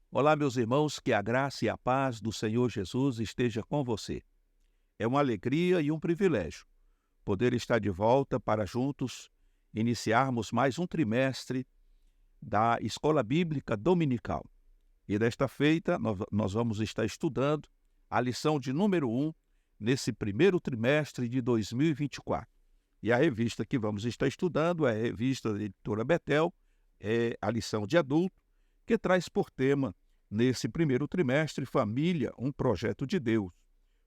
Olá, meus irmãos, que a graça e a paz do Senhor Jesus esteja com você. É uma alegria e um privilégio poder estar de volta para juntos iniciarmos mais um trimestre da Escola Bíblica Dominical. E desta feita, nós vamos estar estudando a lição de número 1 nesse primeiro trimestre de 2024. E a revista que vamos estar estudando é a revista da editora Betel, é a lição de adulto, que traz por tema, nesse primeiro trimestre, Família, um projeto de Deus,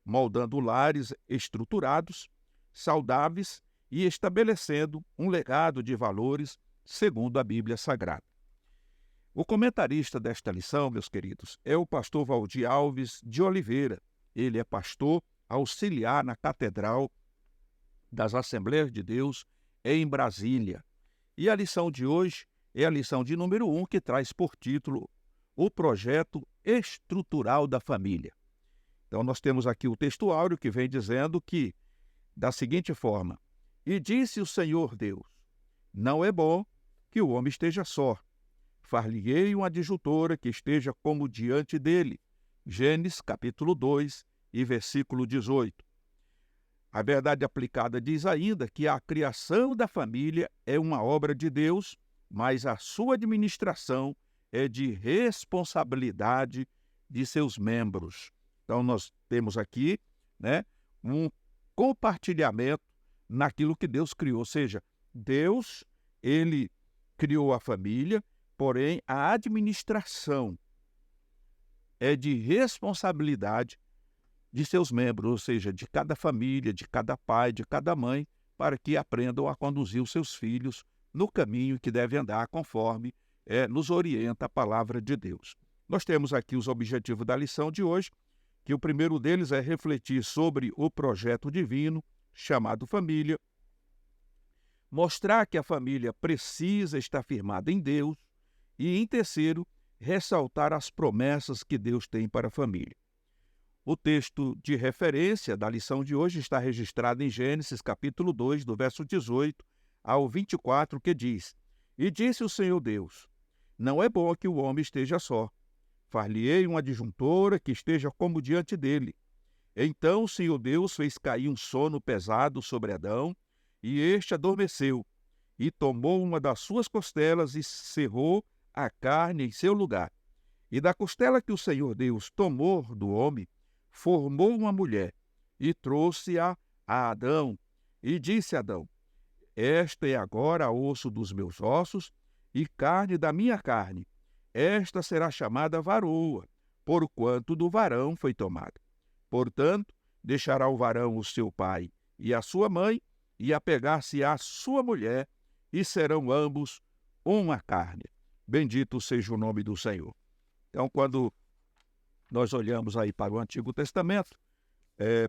moldando lares estruturados, saudáveis e estabelecendo um legado de valores segundo a Bíblia Sagrada. O comentarista desta lição, meus queridos, é o pastor Valdir Alves de Oliveira. Ele é pastor auxiliar na Catedral das Assembleias de Deus em Brasília. E a lição de hoje é a lição de número 1, que traz por título o projeto estrutural da família. Então, nós temos aqui o texto áureo que vem dizendo que, da seguinte forma: E disse o Senhor Deus, não é bom que o homem esteja só. Far-lhe-ei uma adjutora que esteja como diante dele. Gênesis, capítulo 2 e versículo 18. A verdade aplicada diz ainda que a criação da família é uma obra de Deus, mas a sua administração é de responsabilidade de seus membros. Então, nós temos aqui, um compartilhamento naquilo que Deus criou. Ou seja, Deus, ele criou a família, porém a administração é de responsabilidade de seus membros, ou seja, de cada família, de cada pai, de cada mãe, para que aprendam a conduzir os seus filhos no caminho que deve andar conforme nos orienta a palavra de Deus. Nós temos aqui os objetivos da lição de hoje, que o primeiro deles é refletir sobre o projeto divino, chamado família, mostrar que a família precisa estar firmada em Deus e, em terceiro, ressaltar as promessas que Deus tem para a família. O texto de referência da lição de hoje está registrado em Gênesis, capítulo 2, do verso 18 ao 24, que diz: E disse o Senhor Deus, não é bom que o homem esteja só. Far-lhe-ei uma adjuntora que esteja como diante dele. Então o Senhor Deus fez cair um sono pesado sobre Adão, e este adormeceu, e tomou uma das suas costelas e cerrou a carne em seu lugar. E da costela que o Senhor Deus tomou do homem, formou uma mulher, e trouxe-a a Adão, e disse a Adão: Esta é agora osso dos meus ossos e carne da minha carne. Esta será chamada varoa, porquanto do varão foi tomada. Portanto, deixará o varão o seu pai e a sua mãe, e apegar-se à sua mulher, e serão ambos uma carne. Bendito seja o nome do Senhor. Então, quando nós olhamos aí para o Antigo Testamento,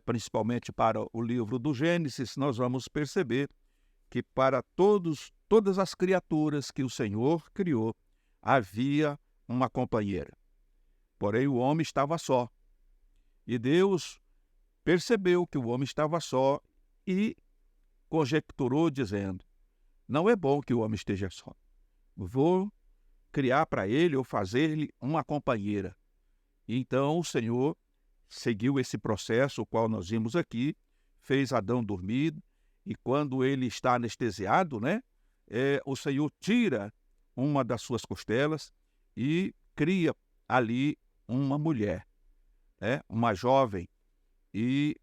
principalmente para o livro do Gênesis, nós vamos perceber que para todas as criaturas que o Senhor criou, havia uma companheira. Porém, o homem estava só. E Deus percebeu que o homem estava só e conjecturou dizendo: não é bom que o homem esteja só. Vou criar para ele ou fazer-lhe uma companheira. Então o Senhor seguiu esse processo, o qual nós vimos aqui, fez Adão dormir, e quando ele está anestesiado, o Senhor tira uma das suas costelas e cria ali uma mulher, uma jovem, e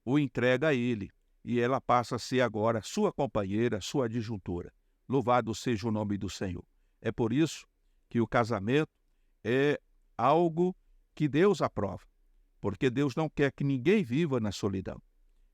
o entrega a ele. E ela passa a ser agora sua companheira, sua adjuntora. Louvado seja o nome do Senhor. É por isso que o casamento é algo que Deus aprova, porque Deus não quer que ninguém viva na solidão.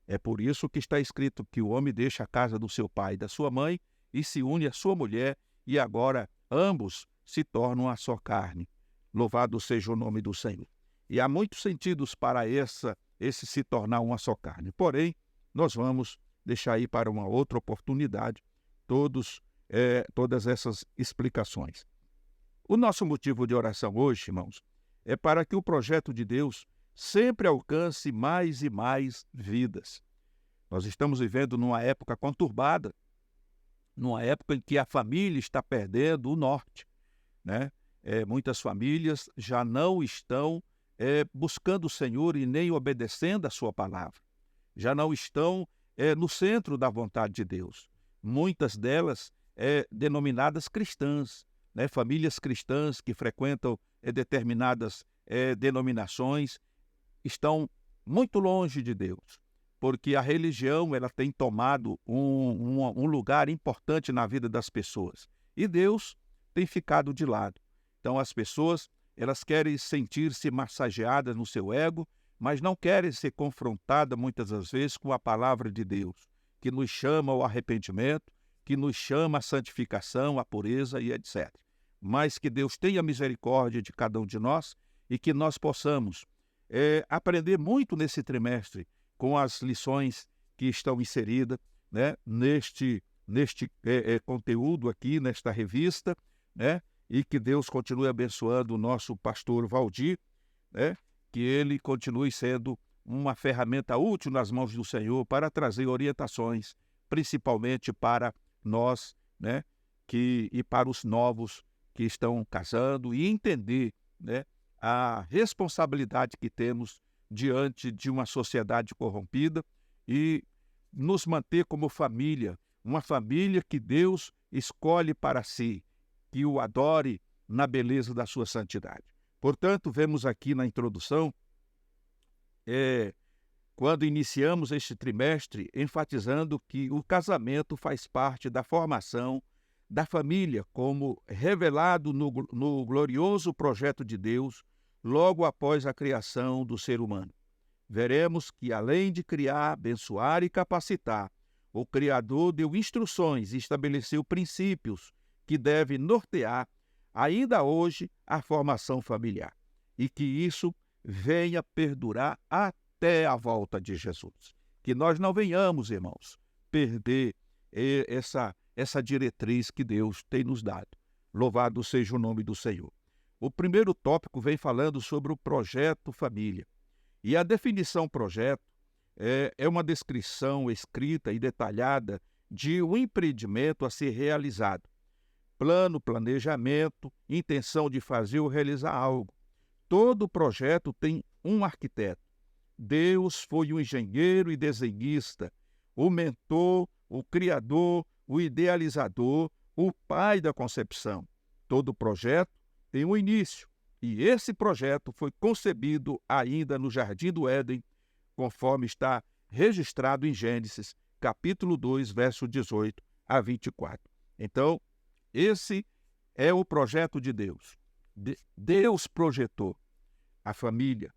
É por isso que está escrito que o homem deixa a casa do seu pai e da sua mãe e se une à sua mulher, e agora ambos se tornam a só carne. Louvado seja o nome do Senhor. E há muitos sentidos para esse se tornar uma só carne. Porém, nós vamos deixar aí para uma outra oportunidade todas essas explicações. O nosso motivo de oração hoje, irmãos, é para que o projeto de Deus sempre alcance mais e mais vidas. Nós estamos vivendo numa época conturbada, numa época em que a família está perdendo o norte, muitas famílias já não estão buscando o Senhor e nem obedecendo a sua palavra. Já não estão no centro da vontade de Deus. Muitas delas denominadas cristãs, né? Famílias cristãs que frequentam determinadas denominações, estão muito longe de Deus, porque a religião ela tem tomado um lugar importante na vida das pessoas e Deus tem ficado de lado. Então as pessoas elas querem sentir-se massageadas no seu ego, mas não querem ser confrontadas muitas das vezes com a palavra de Deus, que nos chama ao arrependimento, que nos chama à santificação, à pureza e etc. Mas que Deus tenha misericórdia de cada um de nós e que nós possamos aprender muito nesse trimestre com as lições que estão inseridas, né, neste conteúdo aqui, nesta revista, né, e que Deus continue abençoando o nosso pastor Valdir, né, que ele continue sendo uma ferramenta útil nas mãos do Senhor para trazer orientações, principalmente para nós, né, e para os novos que estão casando e entender, né, a responsabilidade que temos diante de uma sociedade corrompida e nos manter como família, uma família que Deus escolhe para si, que o adore na beleza da sua santidade. Portanto, vemos aqui na introdução, quando iniciamos este trimestre, enfatizando que o casamento faz parte da formação da família, como revelado no glorioso projeto de Deus, logo após a criação do ser humano. Veremos que, além de criar, abençoar e capacitar, o Criador deu instruções e estabeleceu princípios que devem nortear, ainda hoje, a formação familiar, e que isso venha perdurar até a volta de Jesus. Que nós não venhamos, irmãos, perder essa diretriz que Deus tem nos dado. Louvado seja o nome do Senhor. O primeiro tópico vem falando sobre o projeto família. E a definição projeto é uma descrição escrita e detalhada de um empreendimento a ser realizado. Plano, planejamento, intenção de fazer ou realizar algo. Todo projeto tem um arquiteto. Deus foi o engenheiro e desenhista, o mentor, o criador, o idealizador, o pai da concepção. Todo projeto tem um início, e esse projeto foi concebido ainda no Jardim do Éden, conforme está registrado em Gênesis, capítulo 2, verso 18 a 24. Então, esse é o projeto de Deus. Deus projetou a família.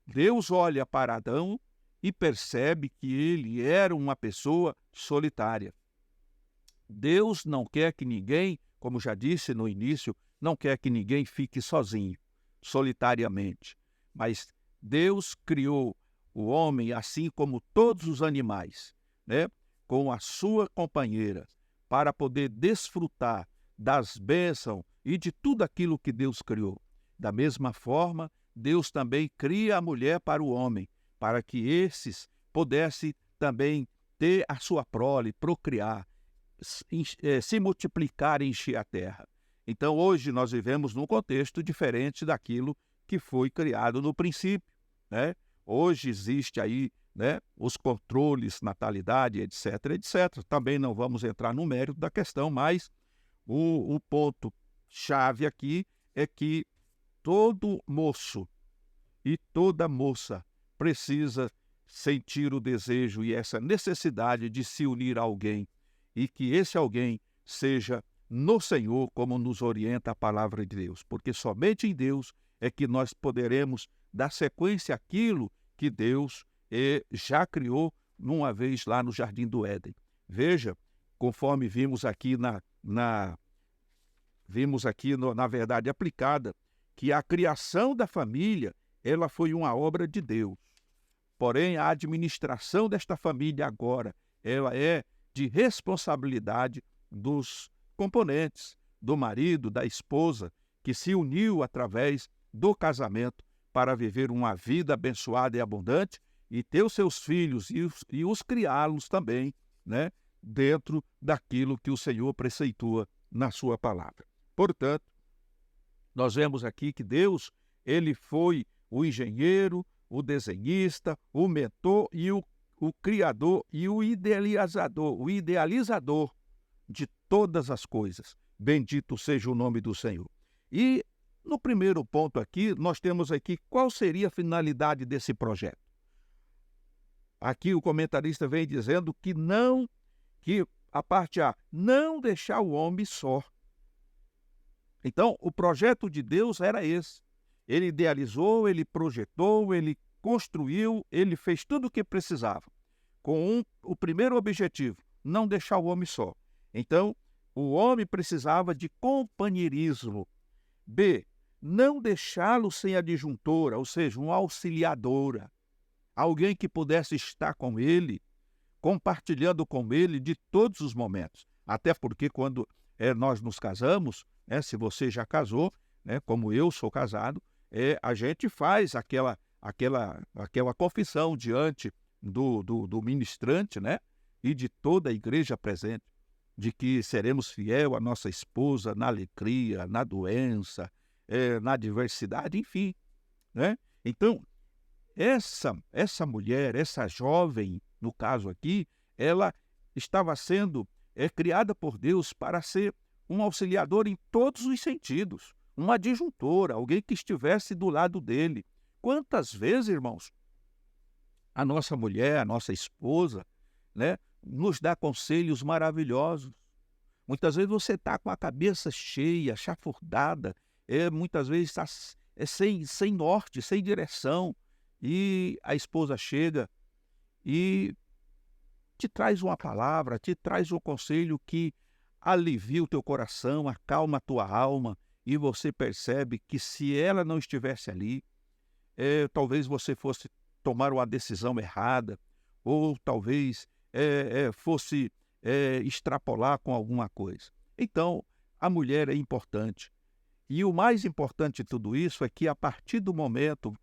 Deus olha para Adão e percebe que ele era uma pessoa solitária. Deus não quer que ninguém, como já disse no início, não quer que ninguém fique sozinho, solitariamente. Mas Deus criou o homem assim como todos os animais, né, com a sua companheira, para poder desfrutar das bênçãos e de tudo aquilo que Deus criou. Da mesma forma, Deus também cria a mulher para o homem, para que esses pudessem também ter a sua prole, procriar, se multiplicar e encher a terra. Então, hoje nós vivemos num contexto diferente daquilo que foi criado no princípio, né? Hoje existe aí, né, os controles, natalidade, etc, etc. Também não vamos entrar no mérito da questão, mas o ponto-chave aqui é que todo moço e toda moça precisa sentir o desejo e essa necessidade de se unir a alguém, e que esse alguém seja no Senhor, como nos orienta a palavra de Deus, porque somente em Deus é que nós poderemos dar sequência àquilo que Deus já criou uma vez lá no Jardim do Éden. Veja, conforme vimos aqui na verdade aplicada, que a criação da família, ela foi uma obra de Deus. Porém, a administração desta família agora, ela é de responsabilidade dos componentes, do marido, da esposa, que se uniu através do casamento para viver uma vida abençoada e abundante e ter os seus filhos e os criá-los também, né, dentro daquilo que o Senhor preceitua na sua palavra. Portanto, Nós vemos aqui que Deus, ele foi o engenheiro, o desenhista, o mentor e o criador e o idealizador de todas as coisas. Bendito seja o nome do Senhor. E no primeiro ponto aqui, nós temos aqui qual seria a finalidade desse projeto. Aqui o comentarista vem dizendo que a parte A, não deixar o homem só. Então, o projeto de Deus era esse. Ele idealizou, ele projetou, ele construiu, ele fez tudo o que precisava, com o primeiro objetivo, não deixar o homem só. Então, o homem precisava de companheirismo. B, não deixá-lo sem adjuntora, ou seja, uma auxiliadora. Alguém que pudesse estar com ele, compartilhando com ele de todos os momentos. Até porque quando nós nos casamos, se você já casou, como eu sou casado, a gente faz aquela confissão diante do ministrante, e de toda a igreja presente, de que seremos fiel à nossa esposa na alegria, na doença, na adversidade, enfim. Então, essa mulher, essa jovem, no caso aqui, ela estava sendo criada por Deus para ser um auxiliador em todos os sentidos, uma adjuntora, alguém que estivesse do lado dele. Quantas vezes, irmãos, a nossa mulher, a nossa esposa, nos dá conselhos maravilhosos. Muitas vezes você está com a cabeça cheia, chafurdada, muitas vezes está sem norte, sem direção, e a esposa chega e te traz uma palavra, te traz um conselho que alivia o teu coração, acalma a tua alma, e você percebe que se ela não estivesse ali, talvez você fosse tomar uma decisão errada, ou talvez fosse extrapolar com alguma coisa. Então, a mulher é importante. E o mais importante de tudo isso é que a partir do momento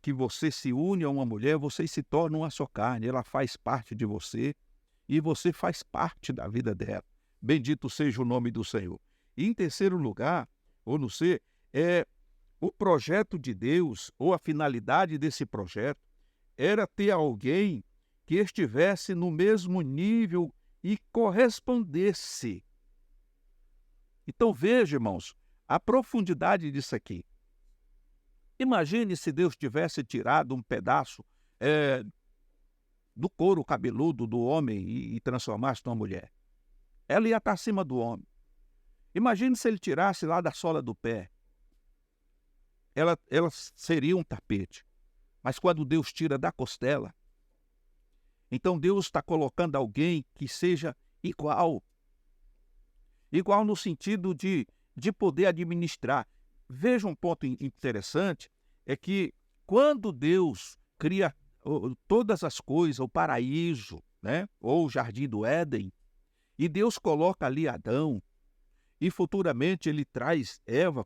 que você se une a uma mulher, vocês se tornam uma só carne, ela faz parte de você e você faz parte da vida dela. Bendito seja o nome do Senhor. E em terceiro lugar, ou no C, o projeto de Deus, ou a finalidade desse projeto, era ter alguém que estivesse no mesmo nível e correspondesse. Então veja, irmãos, a profundidade disso aqui. Imagine se Deus tivesse tirado um pedaço do couro cabeludo do homem e transformasse numa mulher. Ela ia estar acima do homem. Imagine se ele tirasse lá da sola do pé. Ela seria um tapete. Mas quando Deus tira da costela, então Deus está colocando alguém que seja igual. Igual no sentido de poder administrar. Veja um ponto interessante, é que quando Deus cria todas as coisas, o paraíso, ou o jardim do Éden, e Deus coloca ali Adão, e futuramente ele traz Eva,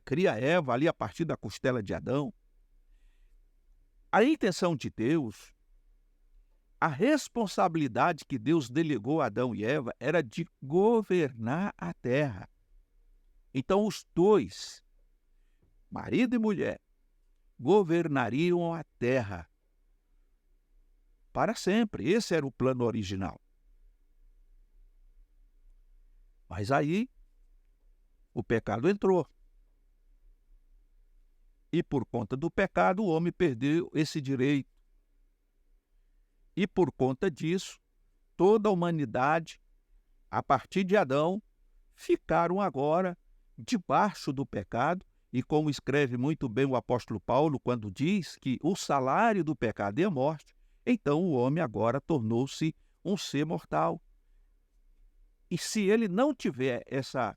cria Eva ali a partir da costela de Adão. A intenção de Deus, a responsabilidade que Deus delegou a Adão e Eva era de governar a terra. Então os dois, marido e mulher, governariam a terra para sempre. Esse era o plano original. Mas aí o pecado entrou. E por conta do pecado, o homem perdeu esse direito. E por conta disso, toda a humanidade, a partir de Adão, ficaram agora debaixo do pecado. E como escreve muito bem o apóstolo Paulo, quando diz que o salário do pecado é a morte, então o homem agora tornou-se um ser mortal. E se ele não tiver essa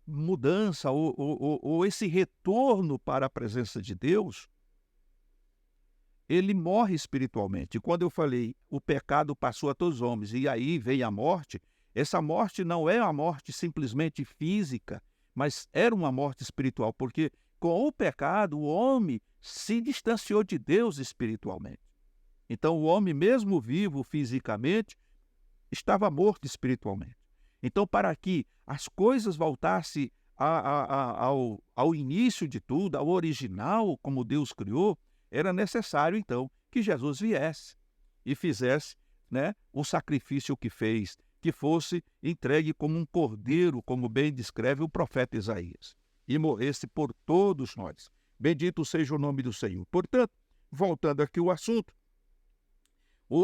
mudança ou esse retorno para a presença de Deus, ele morre espiritualmente. E quando eu falei o pecado passou a todos os homens e aí veio a morte, essa morte não é uma morte simplesmente física, mas era uma morte espiritual, porque com o pecado o homem se distanciou de Deus espiritualmente. Então o homem, mesmo vivo fisicamente, estava morto espiritualmente. Então, para que as coisas voltassem ao início de tudo, ao original, como Deus criou, era necessário, então, que Jesus viesse e fizesse, né, o sacrifício que fez, que fosse entregue como um cordeiro, como bem descreve o profeta Isaías, e morresse por todos nós. Bendito seja o nome do Senhor. Portanto, voltando aqui ao assunto,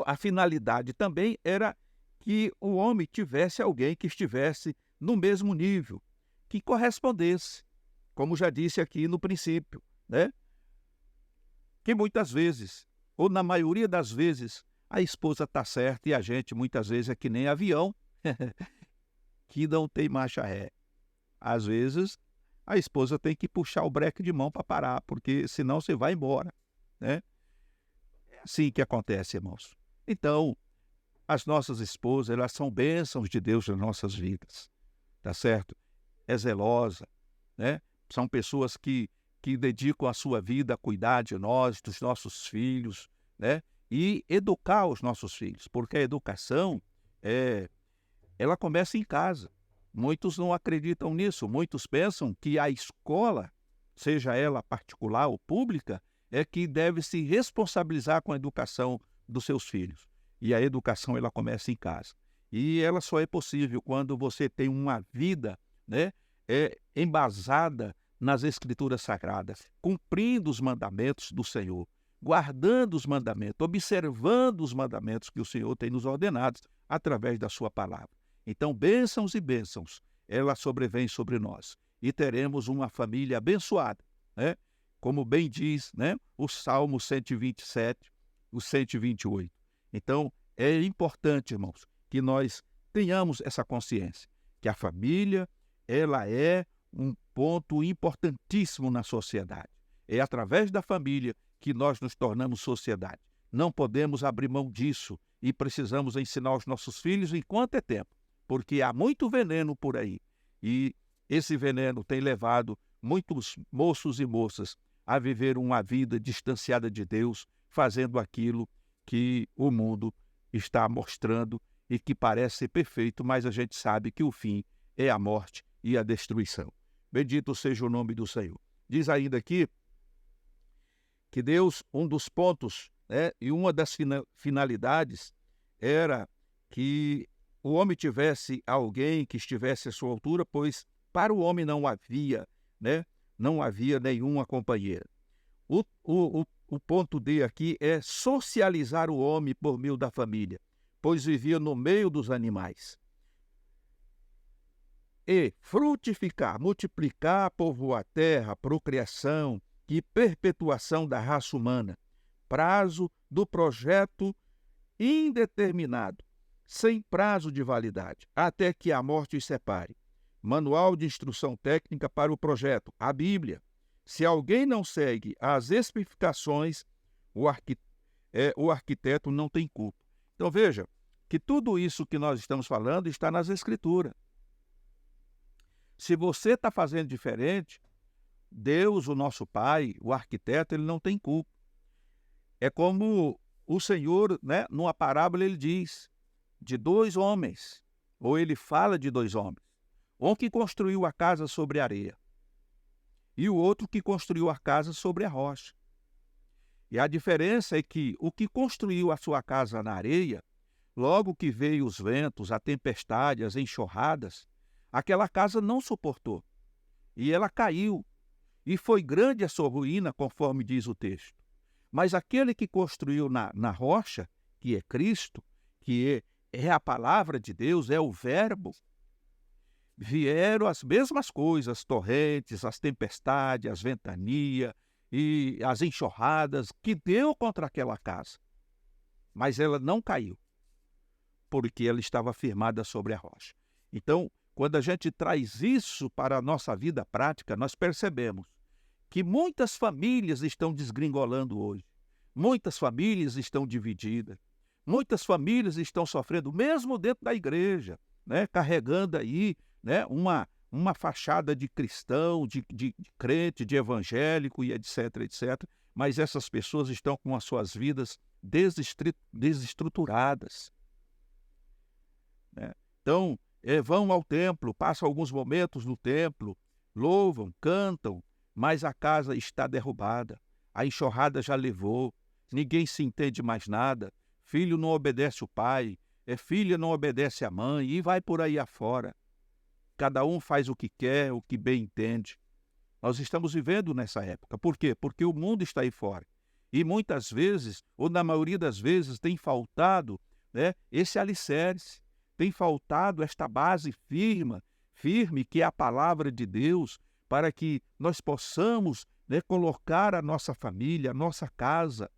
a finalidade também era que o homem tivesse alguém que estivesse no mesmo nível, que correspondesse, como já disse aqui no princípio, né? Que muitas vezes, ou na maioria das vezes, a esposa está certa e a gente muitas vezes é que nem avião, que não tem marcha ré. Às vezes, a esposa tem que puxar o breque de mão para parar, porque senão você vai embora, né? É assim que acontece, irmãos. Então, as nossas esposas, elas são bênçãos de Deus nas nossas vidas, tá certo? É zelosa, né? São pessoas que dedicam a sua vida a cuidar de nós, dos nossos filhos, né? E educar os nossos filhos, porque a educação, ela começa em casa. Muitos não acreditam nisso, muitos pensam que a escola, seja ela particular ou pública, é que deve se responsabilizar com a educação dos seus filhos. E a educação, ela começa em casa. E ela só é possível quando você tem uma vida, né, embasada nas Escrituras Sagradas, cumprindo os mandamentos do Senhor, guardando os mandamentos, observando os mandamentos que o Senhor tem nos ordenado através da sua palavra. Então, bênçãos e bênçãos, ela sobrevém sobre nós. E teremos uma família abençoada, né? Como bem diz, né, o Salmo 127, o 128. Então, é importante, irmãos, que nós tenhamos essa consciência, que a família, ela é um ponto importantíssimo na sociedade. É através da família que nós nos tornamos sociedade. Não podemos abrir mão disso e precisamos ensinar os nossos filhos enquanto é tempo, porque há muito veneno por aí. E esse veneno tem levado muitos moços e moças a viver uma vida distanciada de Deus, fazendo aquilo que o mundo está mostrando e que parece ser perfeito, mas a gente sabe que o fim é a morte e a destruição. Bendito seja o nome do Senhor. Diz ainda aqui que Deus, um dos pontos, né, e uma das finalidades era que o homem tivesse alguém que estivesse à sua altura, pois para o homem não havia, né, não havia nenhuma companheira. O ponto D aqui é socializar o homem por meio da família, pois vivia no meio dos animais. E frutificar, multiplicar, povoar a terra, procriação e perpetuação da raça humana. Prazo do projeto indeterminado, sem prazo de validade, até que a morte os separe. Manual de instrução técnica para o projeto, a Bíblia. Se alguém não segue as especificações, o arquiteto não tem culpa. Então veja que tudo isso que nós estamos falando está nas Escrituras. Se você está fazendo diferente, Deus, o nosso Pai, o arquiteto, ele não tem culpa. É como o Senhor, né, numa parábola, ele diz de dois homens, ou ele fala de dois homens. Um que construiu a casa sobre a areia e o outro que construiu a casa sobre a rocha. E a diferença é que o que construiu a sua casa na areia, logo que veio os ventos, a tempestade, as enxurradas, aquela casa não suportou e ela caiu. E foi grande a sua ruína, conforme diz o texto. Mas aquele que construiu na rocha, que é Cristo, que é a palavra de Deus, é o Verbo, vieram as mesmas coisas, as torrentes, as tempestades, as ventanias e as enxurradas que deu contra aquela casa. Mas ela não caiu, porque ela estava firmada sobre a rocha. Então, quando a gente traz isso para a nossa vida prática, nós percebemos que muitas famílias estão desgringolando hoje. Muitas famílias estão divididas. Muitas famílias estão sofrendo, mesmo dentro da igreja, né, carregando aí, né, uma fachada de cristão, de crente, de evangélico e etc, etc. Mas essas pessoas estão com as suas vidas desestruturadas, né? Então, vão ao templo, passam alguns momentos no templo, louvam, cantam, mas a casa está derrubada, a enxurrada já levou, ninguém se entende mais nada, filho não obedece o pai, filha não obedece a mãe, e vai por aí afora. Cada um faz o que quer, o que bem entende. Nós estamos vivendo nessa época. Por quê? Porque o mundo está aí fora. E muitas vezes, ou na maioria das vezes, tem faltado, né, esse alicerce, tem faltado esta base firme, que é a palavra de Deus, para que nós possamos, né, colocar a nossa família, a nossa casa,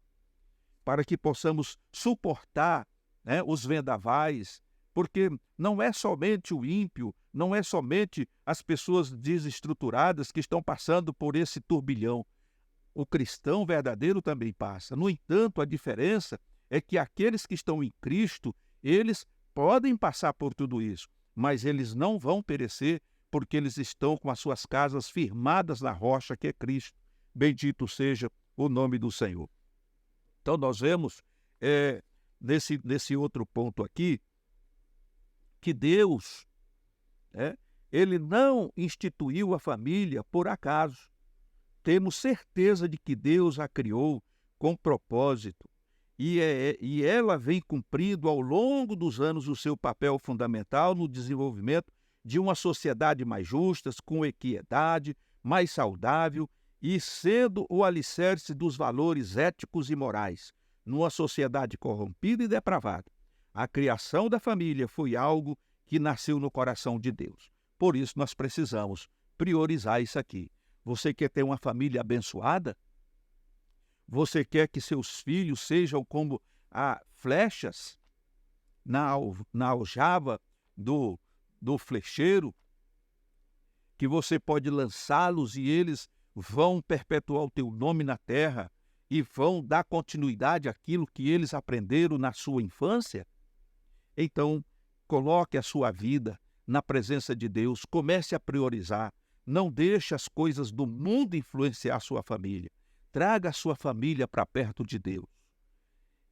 para que possamos suportar, né, os vendavais, porque não é somente o ímpio, não é somente as pessoas desestruturadas que estão passando por esse turbilhão. O cristão verdadeiro também passa. No entanto, a diferença é que aqueles que estão em Cristo, eles podem passar por tudo isso, mas eles não vão perecer, porque eles estão com as suas casas firmadas na rocha que é Cristo. Bendito seja o nome do Senhor. Então, nós vemos nesse outro ponto aqui, que Deus, Ele não instituiu a família por acaso. Temos certeza de que Deus a criou com propósito e ela vem cumprindo ao longo dos anos o seu papel fundamental no desenvolvimento de uma sociedade mais justa, com equidade, mais saudável e sendo o alicerce dos valores éticos e morais numa sociedade corrompida e depravada. A criação da família foi algo que nasceu no coração de Deus. Por isso, nós precisamos priorizar isso aqui. Você quer ter uma família abençoada? Você quer que seus filhos sejam como flechas na aljava do flecheiro? Que você pode lançá-los e eles vão perpetuar o teu nome na terra e vão dar continuidade àquilo que eles aprenderam na sua infância? Então, coloque a sua vida na presença de Deus, comece a priorizar. Não deixe as coisas do mundo influenciar a sua família. Traga a sua família para perto de Deus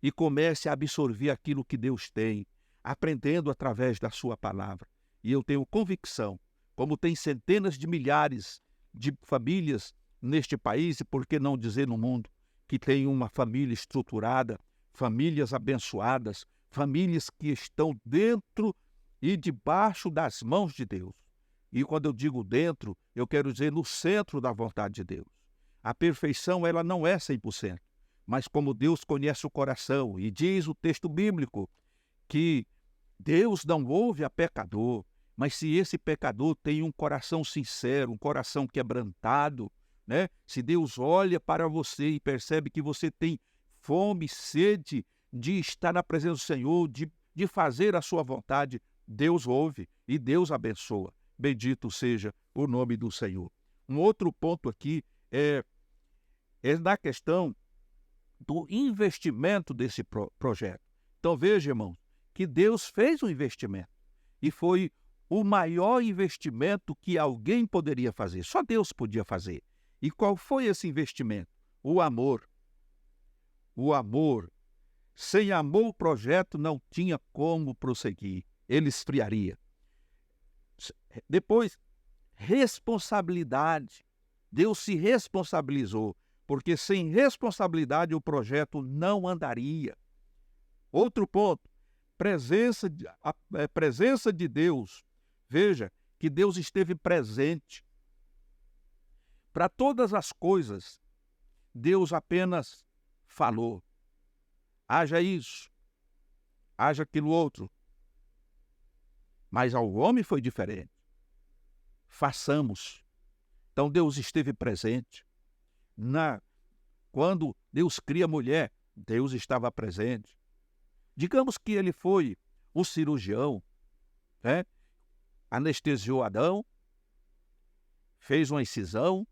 e comece a absorver aquilo que Deus tem, aprendendo através da sua palavra. E eu tenho convicção, como tem centenas de milhares de famílias neste país, e por que não dizer no mundo, que tem uma família estruturada, famílias abençoadas, famílias que estão dentro e debaixo das mãos de Deus. E quando eu digo dentro, eu quero dizer no centro da vontade de Deus. A perfeição, ela não é 100%, mas como Deus conhece o coração, e diz o texto bíblico que Deus não ouve a pecador, mas se esse pecador tem um coração sincero, um coração quebrantado, né? Se Deus olha para você e percebe que você tem fome, sede de estar na presença do Senhor, de fazer a sua vontade, Deus ouve e Deus abençoa. Bendito seja o nome do Senhor. Um outro ponto aqui é na questão do investimento desse projeto. Então veja, irmãos, que Deus fez um investimento e foi o maior investimento que alguém poderia fazer. Só Deus podia fazer. E qual foi esse investimento? O amor. O amor. Sem amor, o projeto não tinha como prosseguir. Ele esfriaria. Depois, responsabilidade. Deus se responsabilizou, porque sem responsabilidade o projeto não andaria. Outro ponto, a presença de Deus. Veja que Deus esteve presente. Para todas as coisas, Deus apenas falou. Haja isso, haja aquilo outro. Mas ao homem foi diferente. Façamos. Então Deus esteve presente. Quando Deus cria a mulher, Deus estava presente. Digamos que ele foi o cirurgião, né? Anestesiou Adão, fez uma incisão,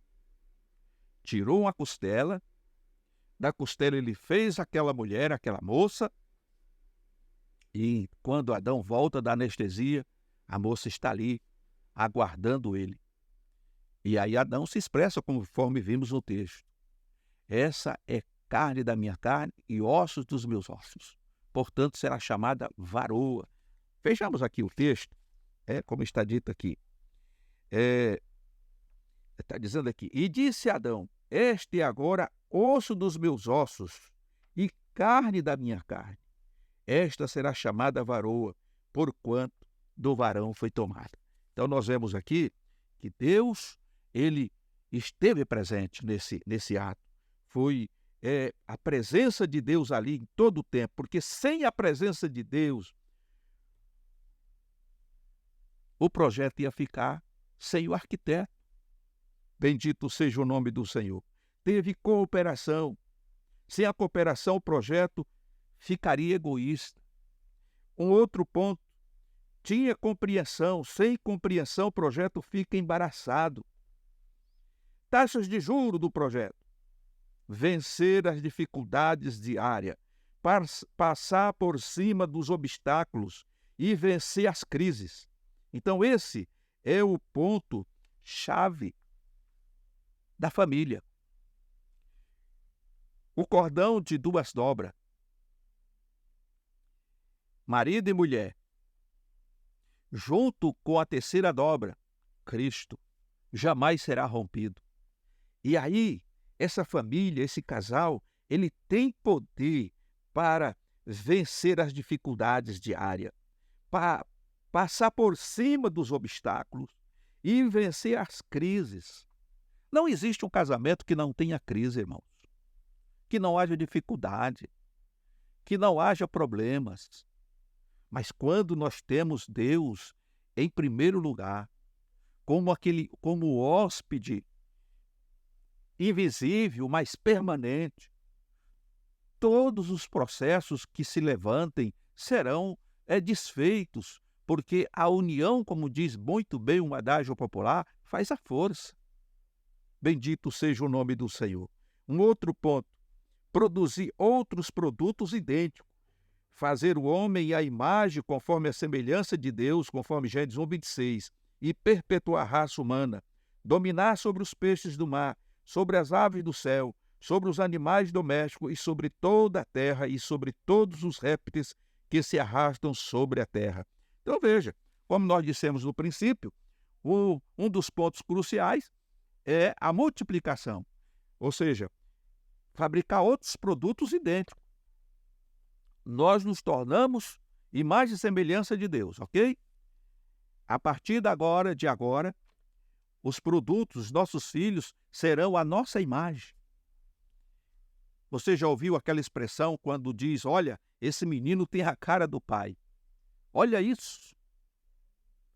tirou uma costela, da costela ele fez aquela mulher, aquela moça, e quando Adão volta da anestesia, a moça está ali, aguardando ele. E aí Adão se expressa conforme vimos no texto. Essa é carne da minha carne e ossos dos meus ossos. Portanto, será chamada varoa. Vejamos aqui o texto. como está dito aqui. Está dizendo aqui, e disse Adão, este é agora osso dos meus ossos e carne da minha carne. Esta será chamada varoa, porquanto do varão foi tomada. Então nós vemos aqui que Deus, ele esteve presente nesse ato. Foi a presença de Deus ali em todo o tempo, porque sem a presença de Deus, o projeto ia ficar sem o arquiteto. Bendito seja o nome do Senhor. Teve cooperação. Sem a cooperação, o projeto ficaria egoísta. Um outro ponto, tinha compreensão. Sem compreensão, o projeto fica embaraçado. Taxas de juro do projeto. Vencer as dificuldades diárias. Passar por cima dos obstáculos e vencer as crises. Então, esse é o ponto-chave da família. O cordão de duas dobras. Marido e mulher. Junto com a terceira dobra, Cristo, jamais será rompido. E aí, essa família, esse casal, ele tem poder para vencer as dificuldades diárias, para passar por cima dos obstáculos e vencer as crises. Não existe um casamento que não tenha crise, irmãos. Que não haja dificuldade, que não haja problemas. Mas quando nós temos Deus em primeiro lugar, como hóspede invisível, mas permanente, todos os processos que se levantem serão desfeitos, porque a união, como diz muito bem um adágio popular, faz a força. Bendito seja o nome do Senhor. Um outro ponto, produzir outros produtos idênticos. Fazer o homem à imagem conforme a semelhança de Deus, conforme Gênesis 1:26, e perpetuar a raça humana, dominar sobre os peixes do mar, sobre as aves do céu, sobre os animais domésticos e sobre toda a terra e sobre todos os répteis que se arrastam sobre a terra. Então veja, como nós dissemos no princípio, um dos pontos cruciais é a multiplicação, ou seja, fabricar outros produtos idênticos. Nós nos tornamos imagem e semelhança de Deus, ok? A partir de agora, os produtos, nossos filhos, serão a nossa imagem. Você já ouviu aquela expressão quando diz, olha, esse menino tem a cara do pai. Olha isso.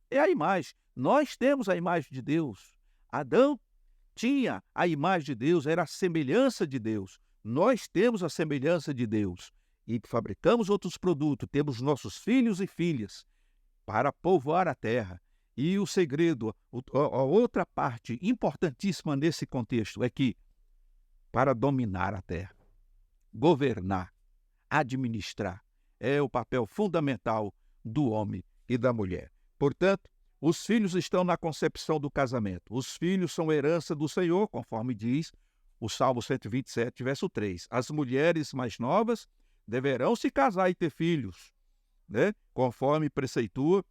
É a imagem. Nós temos a imagem de Deus. Adão tinha a imagem de Deus, era a semelhança de Deus. Nós temos a semelhança de Deus e fabricamos outros produtos, temos nossos filhos e filhas para povoar a terra. E o segredo, a outra parte importantíssima nesse contexto é que para dominar a terra, governar, administrar, é o papel fundamental do homem e da mulher. Portanto, os filhos estão na concepção do casamento. Os filhos são herança do Senhor, conforme diz o Salmo 127, verso 3. As mulheres mais novas deverão se casar e ter filhos, né? Conforme preceitua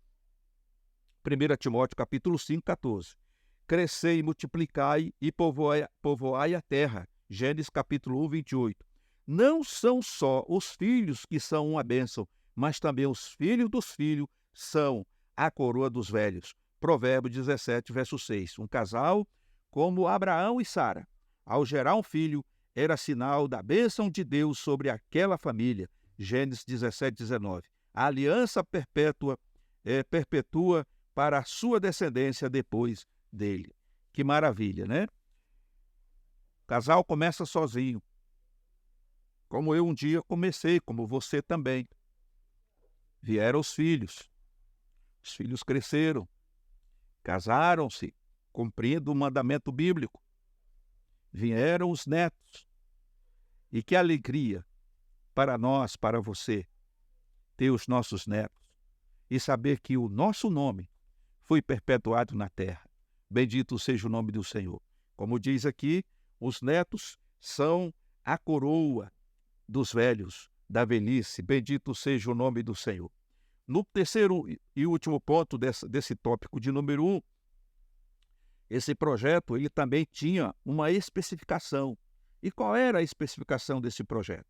1 Timóteo capítulo 5, 14. Crescei, multiplicai e povoai a terra. Gênesis capítulo 1, 28. Não são só os filhos que são uma bênção, mas também os filhos dos filhos são a coroa dos velhos. Provérbio 17, verso 6. Um casal como Abraão e Sara, ao gerar um filho, era sinal da bênção de Deus sobre aquela família. Gênesis 17, 19. A aliança perpetua para a sua descendência depois dele. Que maravilha, né? O casal começa sozinho, como eu um dia comecei, como você também. Vieram os filhos cresceram, casaram-se, cumprindo o mandamento bíblico. Vieram os netos. E que alegria para nós, para você, ter os nossos netos e saber que o nosso nome foi perpetuado na terra. Bendito seja o nome do Senhor. Como diz aqui, os netos são a coroa dos velhos, da velhice. Bendito seja o nome do Senhor. No terceiro e último ponto desse tópico de número 1, esse projeto ele também tinha uma especificação. E qual era a especificação desse projeto?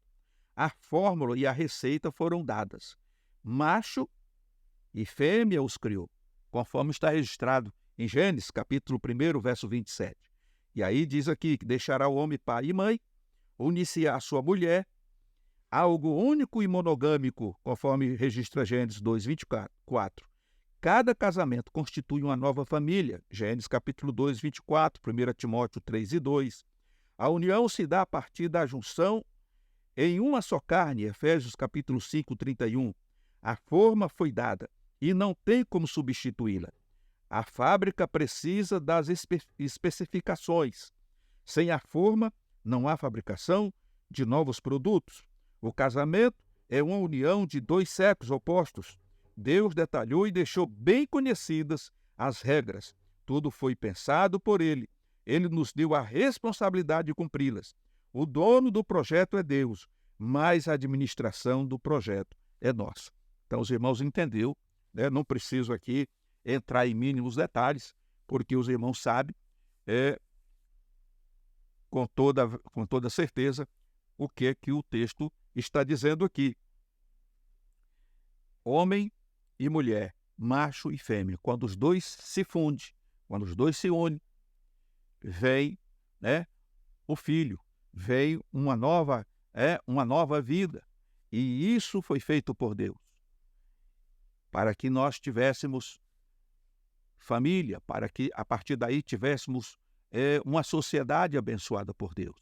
A fórmula e a receita foram dadas. Macho e fêmea os criou, conforme está registrado em Gênesis, capítulo 1, verso 27. E aí diz aqui que deixará o homem pai e mãe, unir-se à sua mulher, algo único e monogâmico, conforme registra Gênesis 2, 24. Cada casamento constitui uma nova família, Gênesis capítulo 2, 24, 1 Timóteo 3 e 2. A união se dá a partir da junção em uma só carne, Efésios capítulo 5, 31. A forma foi dada e não tem como substituí-la. A fábrica precisa das especificações. Sem a forma, não há fabricação de novos produtos. O casamento é uma união de dois sexos opostos. Deus detalhou e deixou bem conhecidas as regras. Tudo foi pensado por Ele. Ele nos deu a responsabilidade de cumpri-las. O dono do projeto é Deus, mas a administração do projeto é nossa. Então, os irmãos entenderam, né? Não preciso aqui entrar em mínimos detalhes, porque os irmãos sabem com toda certeza o que é que o texto está dizendo aqui. Homem e mulher, macho e fêmea, quando os dois se fundem, quando os dois se unem, vem, né, o filho, vem uma nova vida. E isso foi feito por Deus, para que nós tivéssemos família, para que a partir daí tivéssemos uma sociedade abençoada por Deus.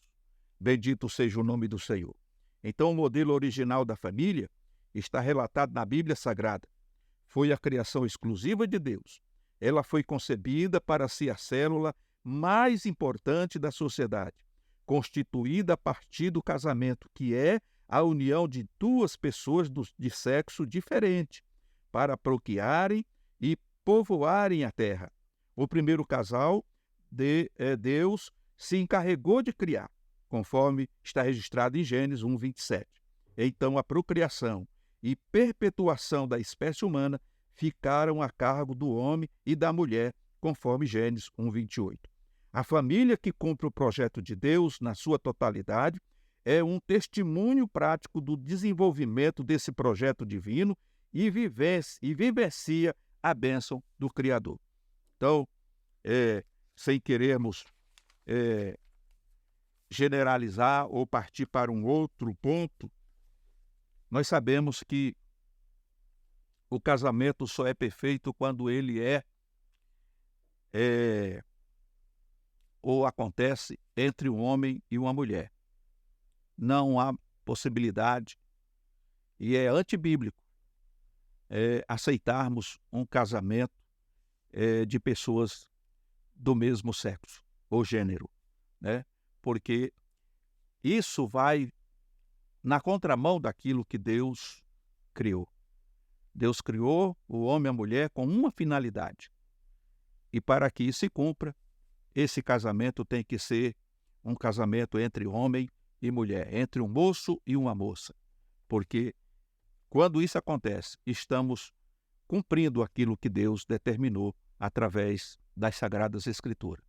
Bendito seja o nome do Senhor. Então, o modelo original da família está relatado na Bíblia Sagrada. Foi a criação exclusiva de Deus. Ela foi concebida para ser a célula mais importante da sociedade, constituída a partir do casamento, que é a união de duas pessoas de sexo diferente, para procriarem e povoarem a terra. O primeiro casal, Deus se encarregou de criar, conforme está registrado em Gênesis 1, 27. Então, a procriação e perpetuação da espécie humana ficaram a cargo do homem e da mulher, conforme Gênesis 1, 28. A família que cumpre o projeto de Deus na sua totalidade é um testemunho prático do desenvolvimento desse projeto divino e vivencia a bênção do Criador. Então, sem querermos generalizar ou partir para um outro ponto, nós sabemos que o casamento só é perfeito quando ele ou acontece entre um homem e uma mulher. Não há possibilidade, e é antibíblico, aceitarmos um casamento de pessoas do mesmo sexo ou gênero, né? Porque isso vai na contramão daquilo que Deus criou. Deus criou o homem e a mulher com uma finalidade. E para que isso se cumpra, esse casamento tem que ser um casamento entre homem e mulher, entre um moço e uma moça. Porque quando isso acontece, estamos cumprindo aquilo que Deus determinou através das Sagradas Escrituras.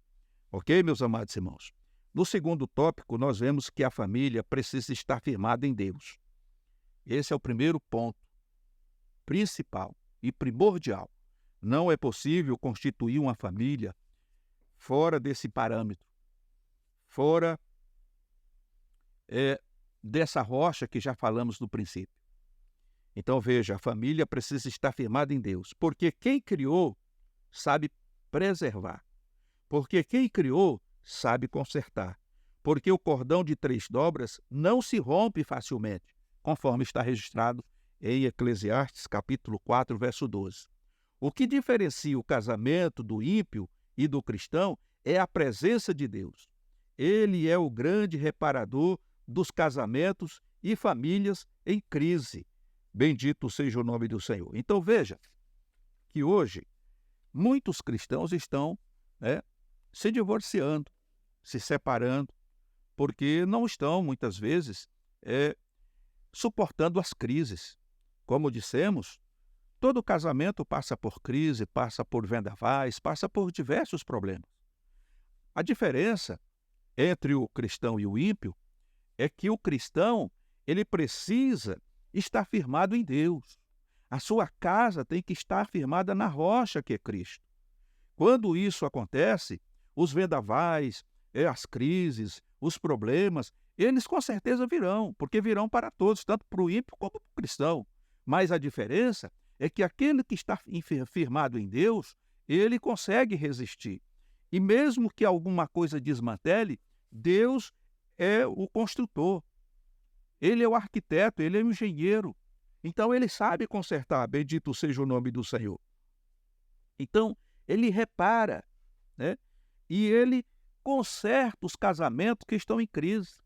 Ok, meus amados irmãos? No segundo tópico, nós vemos que a família precisa estar firmada em Deus. Esse é o primeiro ponto principal e primordial. Não é possível constituir uma família fora desse parâmetro, fora dessa rocha que já falamos no princípio. Então, veja, a família precisa estar firmada em Deus, porque quem criou sabe preservar, porque quem criou sabe consertar, porque o cordão de 3 dobras não se rompe facilmente, conforme está registrado em Eclesiastes, capítulo 4, verso 12. O que diferencia o casamento do ímpio e do cristão é a presença de Deus. Ele é o grande reparador dos casamentos e famílias em crise. Bendito seja o nome do Senhor. Então veja que hoje muitos cristãos estão se divorciando, se separando, porque não estão, muitas vezes, suportando as crises. Como dissemos, Todo casamento passa por crise, passa por vendavais, passa por diversos problemas. A diferença entre o cristão e o ímpio é que o cristão, ele precisa estar firmado em Deus. A sua casa tem que estar firmada na rocha que é Cristo. Quando isso acontece, os vendavais, as crises, os problemas, eles com certeza virão, porque virão para todos, tanto para o ímpio como para o cristão. Mas a diferença é que aquele que está firmado em Deus, ele consegue resistir. E mesmo que alguma coisa desmantele, Deus é o construtor. Ele é o arquiteto, ele é o engenheiro. Então ele sabe consertar, bendito seja o nome do Senhor. Então ele repara, né? E ele conserta os casamentos que estão em crise.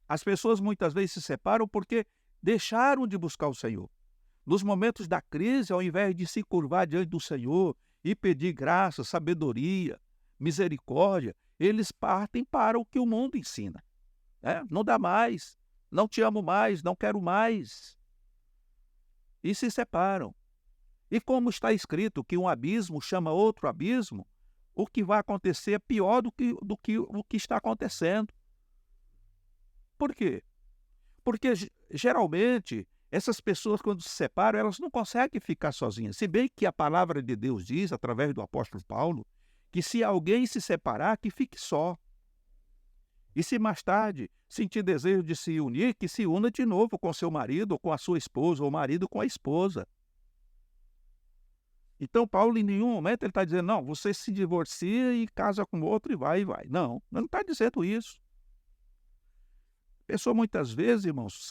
As pessoas muitas vezes se separam porque deixaram de buscar o Senhor. Nos momentos da crise, ao invés de se curvar diante do Senhor e pedir graça, sabedoria, misericórdia, eles partem para o que o mundo ensina. Não dá mais, não te amo mais, não quero mais. E se separam. E como está escrito que um abismo chama outro abismo, o que vai acontecer é pior do que o que está acontecendo. Por quê? Porque geralmente essas pessoas, quando se separam, elas não conseguem ficar sozinhas. Se bem que a palavra de Deus diz, através do apóstolo Paulo, que se alguém se separar, que fique só. E se mais tarde sentir desejo de se unir, que se una de novo com seu marido, ou com a sua esposa, ou o marido com a esposa. Então, Paulo, em nenhum momento, ele está dizendo, não, você se divorcia e casa com outro e vai. Não, ele não está dizendo isso. A pessoa, muitas vezes, irmãos,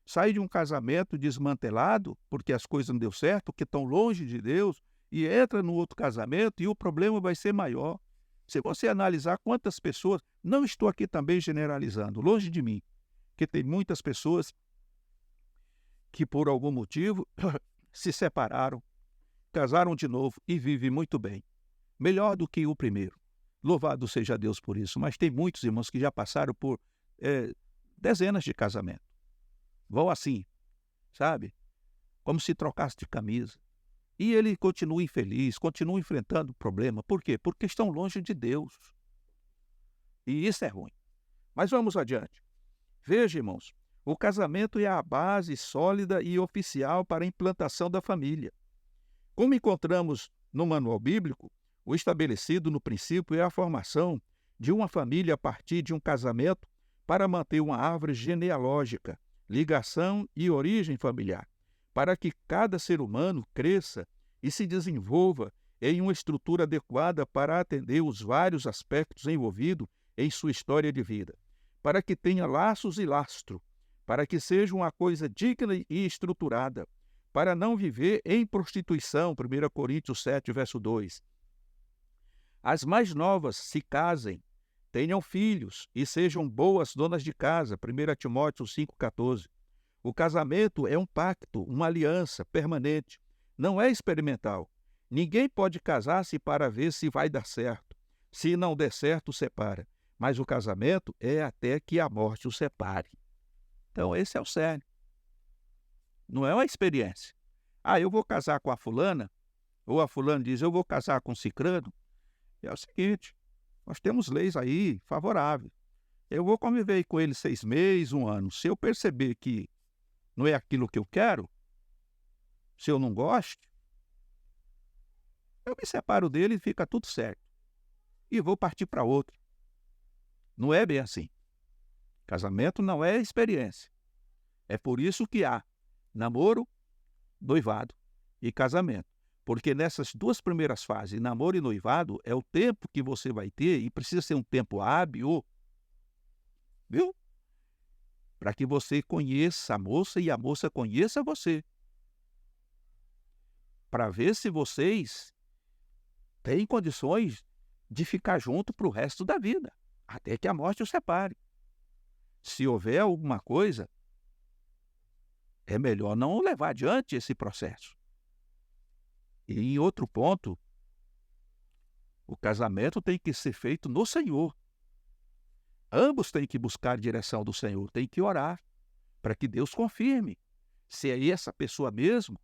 sai de um casamento desmantelado, porque as coisas não deu certo, porque estão longe de Deus, e entra no outro casamento e o problema vai ser maior. Se você analisar quantas pessoas, não estou aqui também generalizando, longe de mim, que tem muitas pessoas que por algum motivo se separaram, casaram de novo e vivem muito bem. Melhor do que o primeiro. Louvado seja Deus por isso. Mas tem muitos irmãos que já passaram por dezenas de casamentos. Vão assim, sabe? Como se trocasse de camisa. E ele continua infeliz, continua enfrentando o problema. Por quê? Porque estão longe de Deus. E isso é ruim. Mas vamos adiante. Veja, irmãos, o casamento é a base sólida e oficial para a implantação da família. Como encontramos no manual bíblico, o estabelecido no princípio é a formação de uma família a partir de um casamento para manter uma árvore genealógica, ligação e origem familiar, para que cada ser humano cresça e se desenvolva em uma estrutura adequada para atender os vários aspectos envolvidos em sua história de vida, para que tenha laços e lastro, para que seja uma coisa digna e estruturada, para não viver em prostituição, 1 Coríntios 7, verso 2. As mais novas se casem, tenham filhos e sejam boas donas de casa, 1 Timóteo 5,14. O casamento é um pacto, uma aliança permanente, não é experimental. Ninguém pode casar-se para ver se vai dar certo. Se não der certo, separa. Mas o casamento é até que a morte o separe. Então, esse é o sério. Não é uma experiência. Eu vou casar com a fulana, ou a fulana diz, eu vou casar com o cicrano. É o seguinte, nós temos leis aí favoráveis. Eu vou conviver com ele 6 meses, 1 ano. Se eu perceber que não é aquilo que eu quero, se eu não gosto, eu me separo dele e fica tudo certo. E vou partir para outro. Não é bem assim. Casamento não é experiência. É por isso que há namoro, noivado e casamento. Porque nessas 2 primeiras fases, namoro e noivado, é o tempo que você vai ter, e precisa ser um tempo hábil, viu? Para que você conheça a moça e a moça conheça você. Para ver se vocês têm condições de ficar junto para o resto da vida, até que a morte os separe. Se houver alguma coisa, é melhor não levar adiante esse processo. E em outro ponto, o casamento tem que ser feito no Senhor. Ambos têm que buscar a direção do Senhor, têm que orar para que Deus confirme se é essa pessoa mesmo.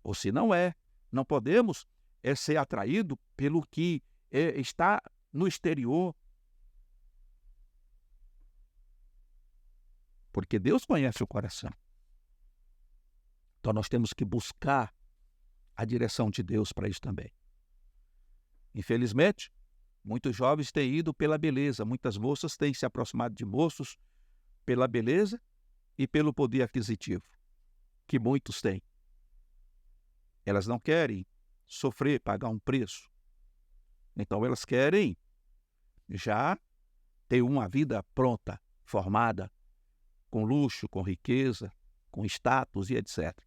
ou se não é. Não podemos ser atraídos pelo que está no exterior, porque Deus conhece o coração. Então nós temos que buscar a direção de Deus para isso também. Infelizmente, muitos jovens têm ido pela beleza, muitas moças têm se aproximado de moços pela beleza e pelo poder aquisitivo, que muitos têm. Elas não querem sofrer, pagar um preço. Então elas querem já ter uma vida pronta, formada, com luxo, com riqueza, com status e etc.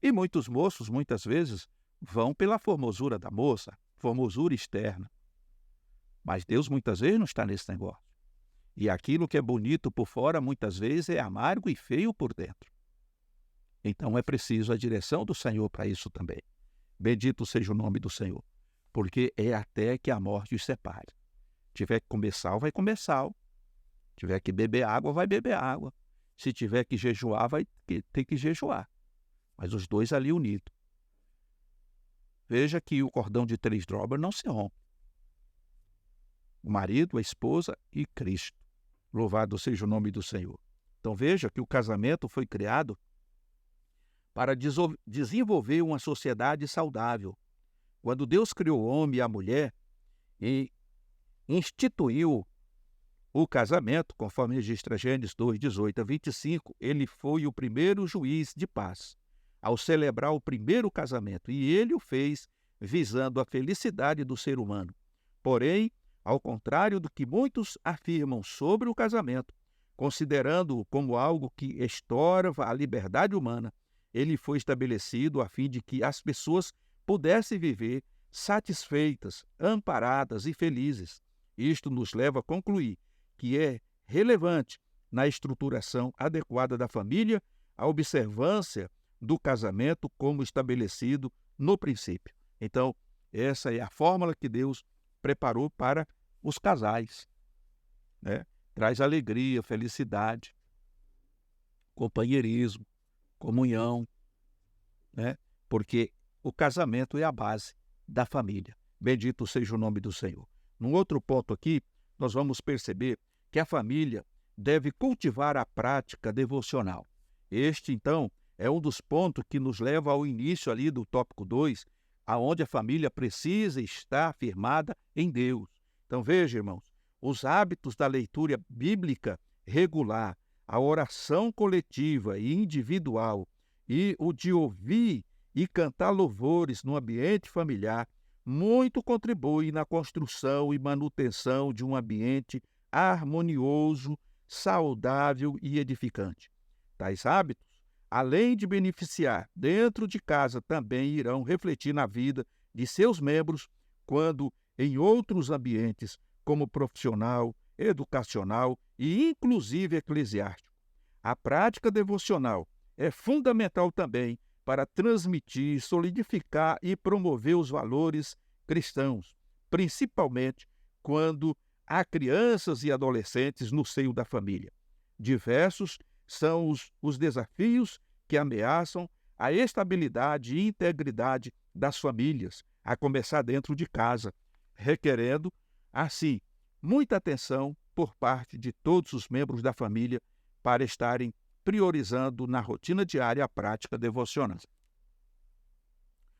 E muitos moços, muitas vezes, vão pela formosura da moça, formosura externa. Mas Deus muitas vezes não está nesse negócio. E aquilo que é bonito por fora, muitas vezes, é amargo e feio por dentro. Então é preciso a direção do Senhor para isso também. Bendito seja o nome do Senhor, porque é até que a morte os separe. Tiver que comer sal, vai comer sal. Tiver que beber água, vai beber água. Se tiver que jejuar, vai ter que jejuar. Mas os dois ali unidos. Veja que o cordão de 3 dobras não se rompe. O marido, a esposa e Cristo. Louvado seja o nome do Senhor. Então veja que o casamento foi criado para desenvolver uma sociedade saudável. Quando Deus criou o homem e a mulher e instituiu o casamento, conforme registra Gênesis 2, 18 a 25, ele foi o primeiro juiz de paz ao celebrar o primeiro casamento, e ele o fez visando a felicidade do ser humano. Porém, ao contrário do que muitos afirmam sobre o casamento, considerando-o como algo que estorva a liberdade humana, ele foi estabelecido a fim de que as pessoas pudessem viver satisfeitas, amparadas e felizes. Isto nos leva a concluir que é relevante na estruturação adequada da família a observância do casamento como estabelecido no princípio. Então, essa é a fórmula que Deus preparou para os casais, né? Traz alegria, felicidade, companheirismo, comunhão, né? Porque o casamento é a base da família. Bendito seja o nome do Senhor. Num outro ponto aqui, nós vamos perceber que a família deve cultivar a prática devocional. Este, então, é um dos pontos que nos leva ao início ali do tópico 2, aonde a família precisa estar firmada em Deus. Então veja, irmãos, os hábitos da leitura bíblica regular, a oração coletiva e individual e o de ouvir e cantar louvores no ambiente familiar muito contribuem na construção e manutenção de um ambiente harmonioso, saudável e edificante. Tais hábitos, além de beneficiar dentro de casa, também irão refletir na vida de seus membros quando em outros ambientes, como profissional, educacional e inclusive eclesiástico. A prática devocional é fundamental também para transmitir, solidificar e promover os valores cristãos, principalmente quando há crianças e adolescentes no seio da família. Diversos são os desafios que ameaçam a estabilidade e integridade das famílias, a começar dentro de casa, requerendo, assim, muita atenção por parte de todos os membros da família para estarem priorizando na rotina diária a prática devocional.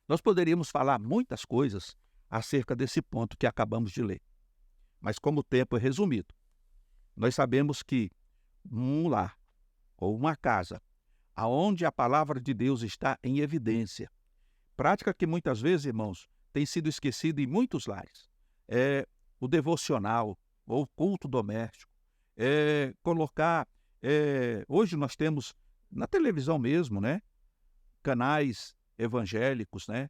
Nós poderíamos falar muitas coisas acerca desse ponto que acabamos de ler, mas como o tempo é resumido, nós sabemos que um lar ou uma casa aonde a palavra de Deus está em evidência, prática que muitas vezes, irmãos, tem sido esquecida em muitos lares, é o devocional ou culto doméstico, hoje nós temos na televisão mesmo, né, canais evangélicos, né,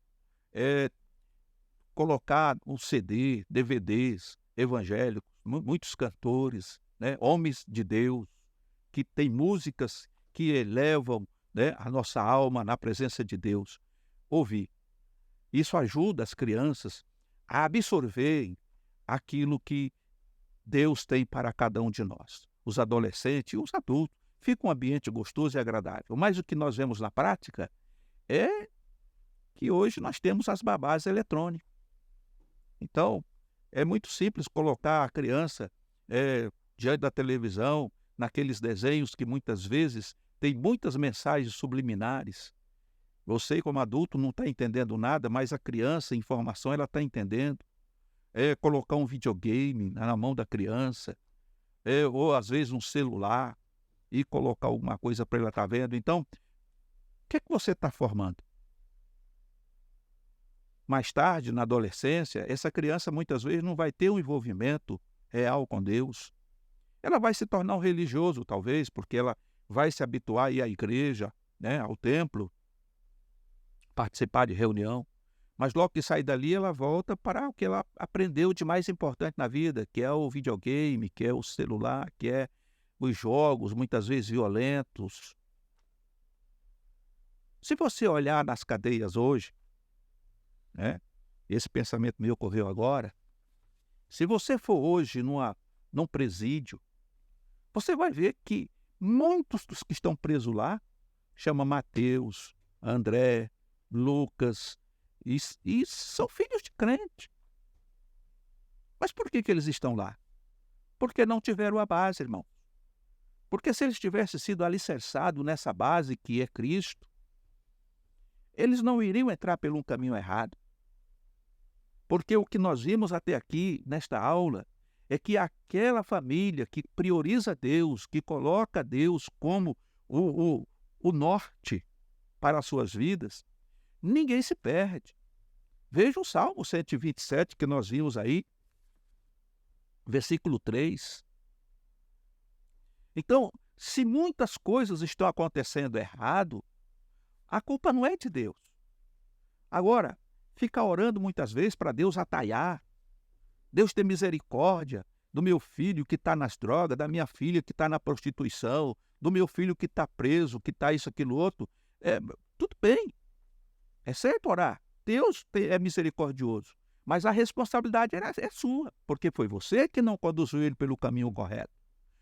colocar um CD, DVDs evangélicos, muitos cantores, né, homens de Deus, que têm músicas que elevam, né, a nossa alma na presença de Deus. Ouvir. Isso ajuda as crianças a absorverem aquilo que Deus tem para cada um de nós. Os adolescentes e os adultos. Fica um ambiente gostoso e agradável. Mas o que nós vemos na prática é que hoje nós temos as babás eletrônicas. Então, é muito simples colocar a criança diante da televisão, naqueles desenhos que muitas vezes têm muitas mensagens subliminares. Você, como adulto, não está entendendo nada, mas a criança, a informação, ela está entendendo. Colocar um videogame na mão da criança, ou às vezes um celular, e colocar alguma coisa para ela estar vendo. Então, o que é que você está formando? Mais tarde, na adolescência, essa criança muitas vezes não vai ter um envolvimento real com Deus. Ela vai se tornar um religioso, talvez, porque ela vai se habituar a ir à igreja, né, ao templo, participar de reunião. Mas logo que sai dali, ela volta para o que ela aprendeu de mais importante na vida, que é o videogame, que é o celular, que é os jogos, muitas vezes violentos. Se você olhar nas cadeias hoje, né, esse pensamento me ocorreu agora, se você for hoje num presídio, você vai ver que muitos dos que estão presos lá chamam Mateus, André, Lucas, e são filhos de crente. Mas por que eles estão lá? Porque não tiveram a base, irmão. Porque se eles tivessem sido alicerçados nessa base que é Cristo, eles não iriam entrar pelo um caminho errado. Porque o que nós vimos até aqui, nesta aula, é que aquela família que prioriza Deus, que coloca Deus como o norte para as suas vidas, ninguém se perde. Veja o Salmo 127 que nós vimos aí, versículo 3. Então, se muitas coisas estão acontecendo errado, a culpa não é de Deus. Agora, ficar orando muitas vezes para Deus atalhar, Deus ter misericórdia do meu filho que está nas drogas, da minha filha que está na prostituição, do meu filho que está preso, que está isso, aquilo, outro, tudo bem, é certo orar. Deus é misericordioso, mas a responsabilidade é sua, porque foi você que não conduziu ele pelo caminho correto.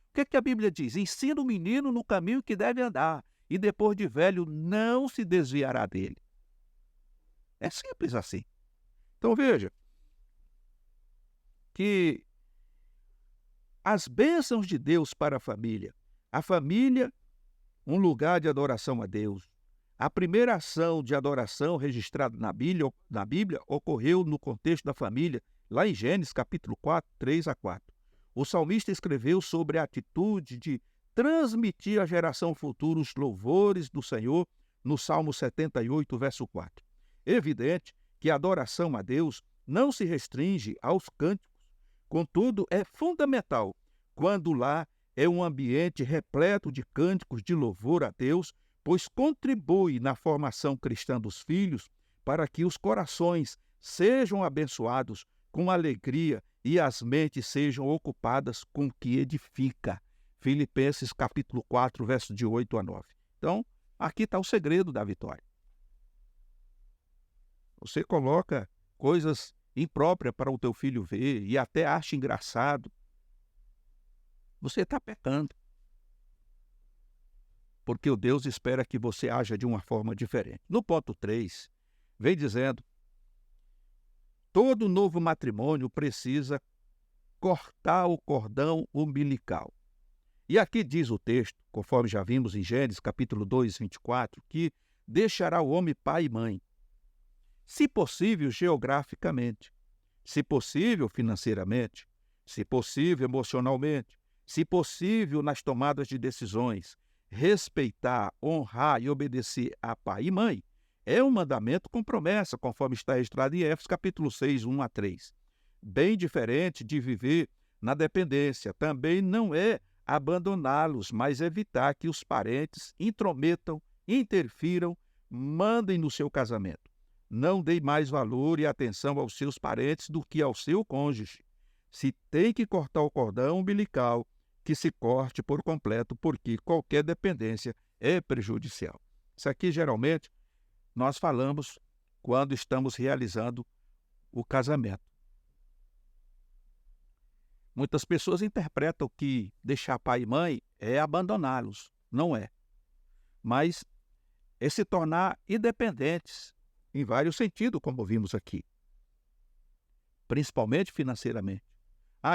O que a Bíblia diz? Ensina o menino no caminho que deve andar, e depois de velho não se desviará dele. É simples assim. Então veja que as bênçãos de Deus para a família, um lugar de adoração a Deus. A primeira ação de adoração registrada na Bíblia ocorreu no contexto da família, lá em Gênesis capítulo 4, 3 a 4. O salmista escreveu sobre a atitude de transmitir à geração futura os louvores do Senhor no Salmo 78, verso 4. Evidente que a adoração a Deus não se restringe aos cânticos, contudo, é fundamental quando lá é um ambiente repleto de cânticos de louvor a Deus, pois contribui na formação cristã dos filhos para que os corações sejam abençoados com alegria e as mentes sejam ocupadas com o que edifica. Filipenses capítulo 4, verso de 8 a 9. Então, aqui está o segredo da vitória. Você coloca coisas impróprias para o teu filho ver e até acha engraçado. Você está pecando. Porque o Deus espera que você haja de uma forma diferente. No ponto 3, vem dizendo, todo novo matrimônio precisa cortar o cordão umbilical. E aqui diz o texto, conforme já vimos em Gênesis capítulo 2, 24, que deixará o homem pai e mãe, se possível geograficamente, se possível financeiramente, se possível emocionalmente, se possível nas tomadas de decisões, respeitar, honrar e obedecer a pai e mãe, é um mandamento com promessa, conforme está registrado em Éfeso capítulo 6, 1 a 3. Bem diferente de viver na dependência, também não é abandoná-los, mas evitar que os parentes intrometam, interfiram, mandem no seu casamento. Não dê mais valor e atenção aos seus parentes do que ao seu cônjuge. Se tem que cortar o cordão umbilical, que se corte por completo, porque qualquer dependência é prejudicial. Isso aqui, geralmente, nós falamos quando estamos realizando o casamento. Muitas pessoas interpretam que deixar pai e mãe é abandoná-los. Não é. Mas é se tornar independentes, em vários sentidos, como vimos aqui, principalmente financeiramente.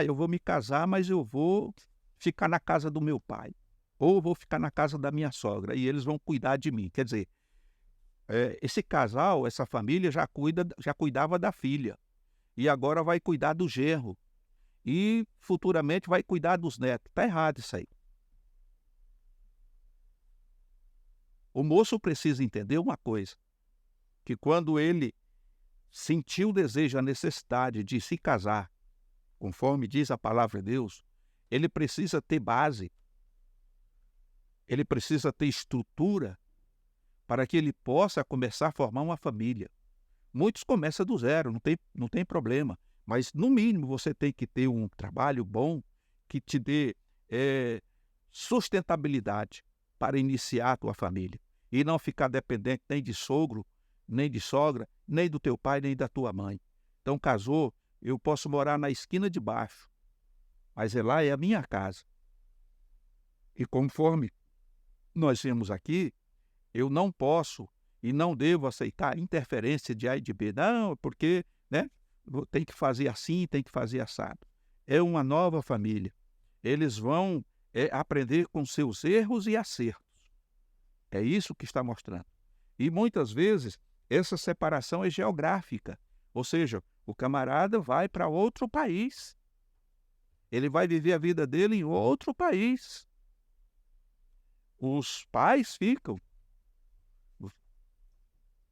Eu vou me casar, mas eu vou ficar na casa do meu pai, ou vou ficar na casa da minha sogra, e eles vão cuidar de mim. Quer dizer, esse casal, essa família já cuidava da filha, e agora vai cuidar do genro, e futuramente vai cuidar dos netos. Está errado isso aí. O moço precisa entender uma coisa, que quando ele sentiu o desejo, a necessidade de se casar, conforme diz a palavra de Deus, ele precisa ter base, ele precisa ter estrutura para que ele possa começar a formar uma família. Muitos começam do zero, não tem problema, mas no mínimo você tem que ter um trabalho bom que te dê sustentabilidade para iniciar a tua família e não ficar dependente nem de sogro, nem de sogra, nem do teu pai, nem da tua mãe. Então casou, eu posso morar na esquina de baixo, mas lá é a minha casa. E conforme nós vemos aqui, eu não posso e não devo aceitar interferência de A e de B. Não, porque tem que fazer assim, tem que fazer assado. É uma nova família. Eles vão aprender com seus erros e acertos. É isso que está mostrando. E muitas vezes essa separação é geográfica, ou seja, o camarada vai para outro país. Ele vai viver a vida dele em outro país. Os pais ficam.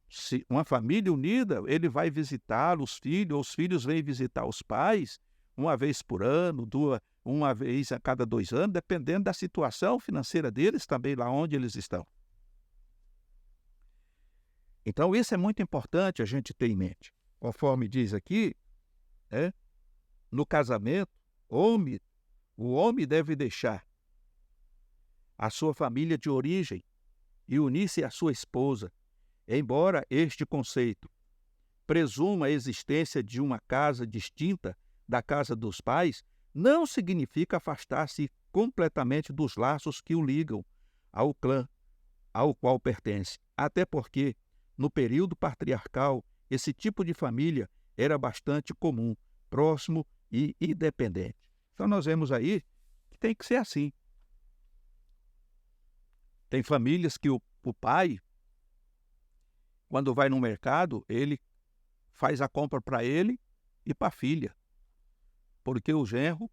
Se uma família unida, ele vai visitar os filhos vêm visitar os pais uma vez por ano, uma vez a cada 2 anos, dependendo da situação financeira deles também, lá onde eles estão. Então, isso é muito importante a gente ter em mente. Conforme diz aqui, no casamento, o homem deve deixar a sua família de origem e unir-se à sua esposa, embora este conceito presuma a existência de uma casa distinta da casa dos pais, não significa afastar-se completamente dos laços que o ligam ao clã ao qual pertence. Até porque, no período patriarcal, esse tipo de família era bastante comum, próximo e independente. Então nós vemos aí que tem que ser assim. Tem famílias que o pai, quando vai no mercado, ele faz a compra para ele e para a filha, porque o genro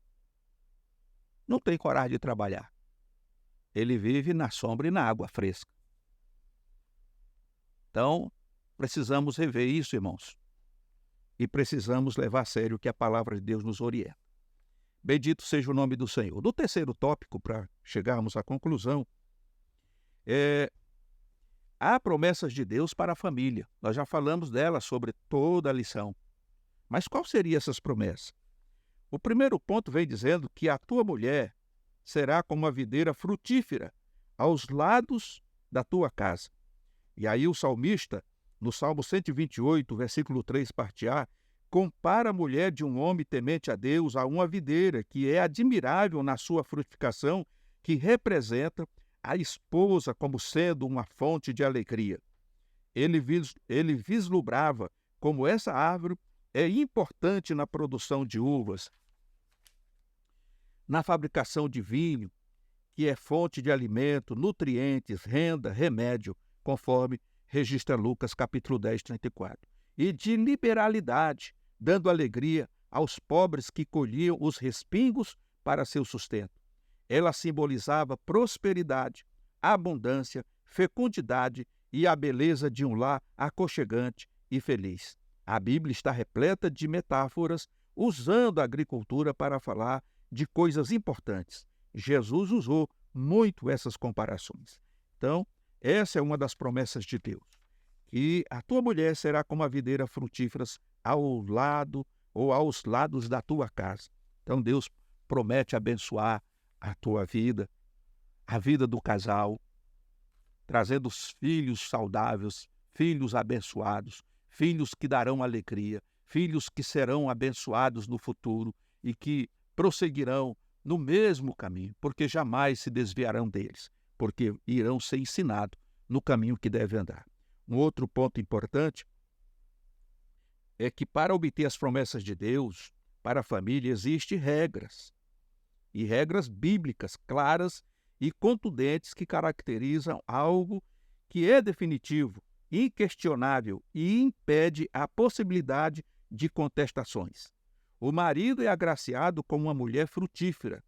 não tem coragem de trabalhar. Ele vive na sombra e na água fresca. Então, precisamos rever isso, irmãos, e precisamos levar a sério o que a palavra de Deus nos orienta. Bendito seja o nome do Senhor. No terceiro tópico, para chegarmos à conclusão, há promessas de Deus para a família. Nós já falamos delas sobre toda a lição. Mas quais seriam essas promessas? O primeiro ponto vem dizendo que a tua mulher será como a videira frutífera aos lados da tua casa. E aí o salmista, no Salmo 128, versículo 3, parte A, compara a mulher de um homem temente a Deus a uma videira que é admirável na sua frutificação, que representa a esposa como sendo uma fonte de alegria. Ele vislumbrava como essa árvore é importante na produção de uvas, na fabricação de vinho, que é fonte de alimento, nutrientes, renda, remédio, conforme registra Lucas capítulo 10, 34. E de liberalidade, dando alegria aos pobres que colhiam os respingos para seu sustento. Ela simbolizava prosperidade, abundância, fecundidade e a beleza de um lar aconchegante e feliz. A Bíblia está repleta de metáforas usando a agricultura para falar de coisas importantes. Jesus usou muito essas comparações. Então, essa é uma das promessas de Deus, que a tua mulher será como a videira frutífera ao lado ou aos lados da tua casa. Então, Deus promete abençoar a tua vida, a vida do casal, trazendo os filhos saudáveis, filhos abençoados, filhos que darão alegria, filhos que serão abençoados no futuro e que prosseguirão no mesmo caminho, porque jamais se desviarão deles, porque irão ser ensinados no caminho que deve andar. Um outro ponto importante é que para obter as promessas de Deus para a família existem regras, e regras bíblicas claras e contundentes que caracterizam algo que é definitivo, inquestionável e impede a possibilidade de contestações. O marido é agraciado como uma mulher frutífera,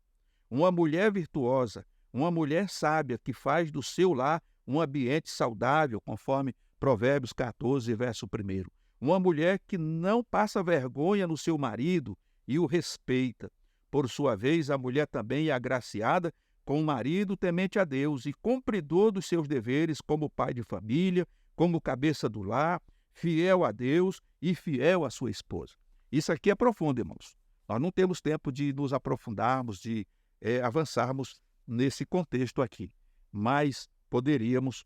uma mulher virtuosa, uma mulher sábia que faz do seu lar um ambiente saudável, conforme Provérbios 14, verso 1. Uma mulher que não passa vergonha no seu marido e o respeita. Por sua vez, a mulher também é agraciada com um marido temente a Deus e cumpridor dos seus deveres como pai de família, como cabeça do lar, fiel a Deus e fiel à sua esposa. Isso aqui é profundo, irmãos. Nós não temos tempo de nos aprofundarmos, de avançarmos nesse contexto aqui, mas poderíamos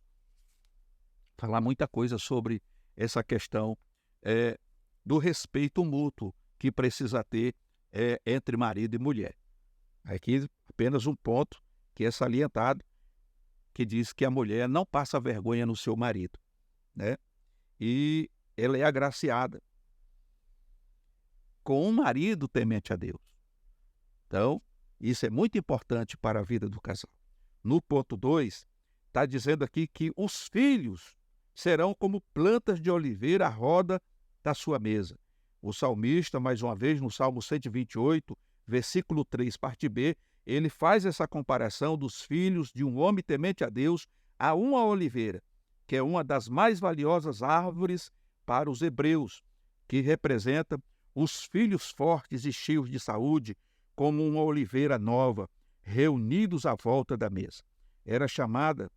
falar muita coisa sobre essa questão do respeito mútuo que precisa ter entre marido e mulher. Aqui apenas um ponto que é salientado, que diz que a mulher não passa vergonha no seu marido, né? E ela é agraciada com um marido temente a Deus. Então, isso é muito importante para a vida do casal. No ponto 2, está dizendo aqui que os filhos serão como plantas de oliveira à roda da sua mesa. O salmista, mais uma vez, no Salmo 128, versículo 3, parte B, ele faz essa comparação dos filhos de um homem temente a Deus a uma oliveira, que é uma das mais valiosas árvores para os hebreus, que representa os filhos fortes e cheios de saúde, como uma oliveira nova, reunidos à volta da mesa. Era chamada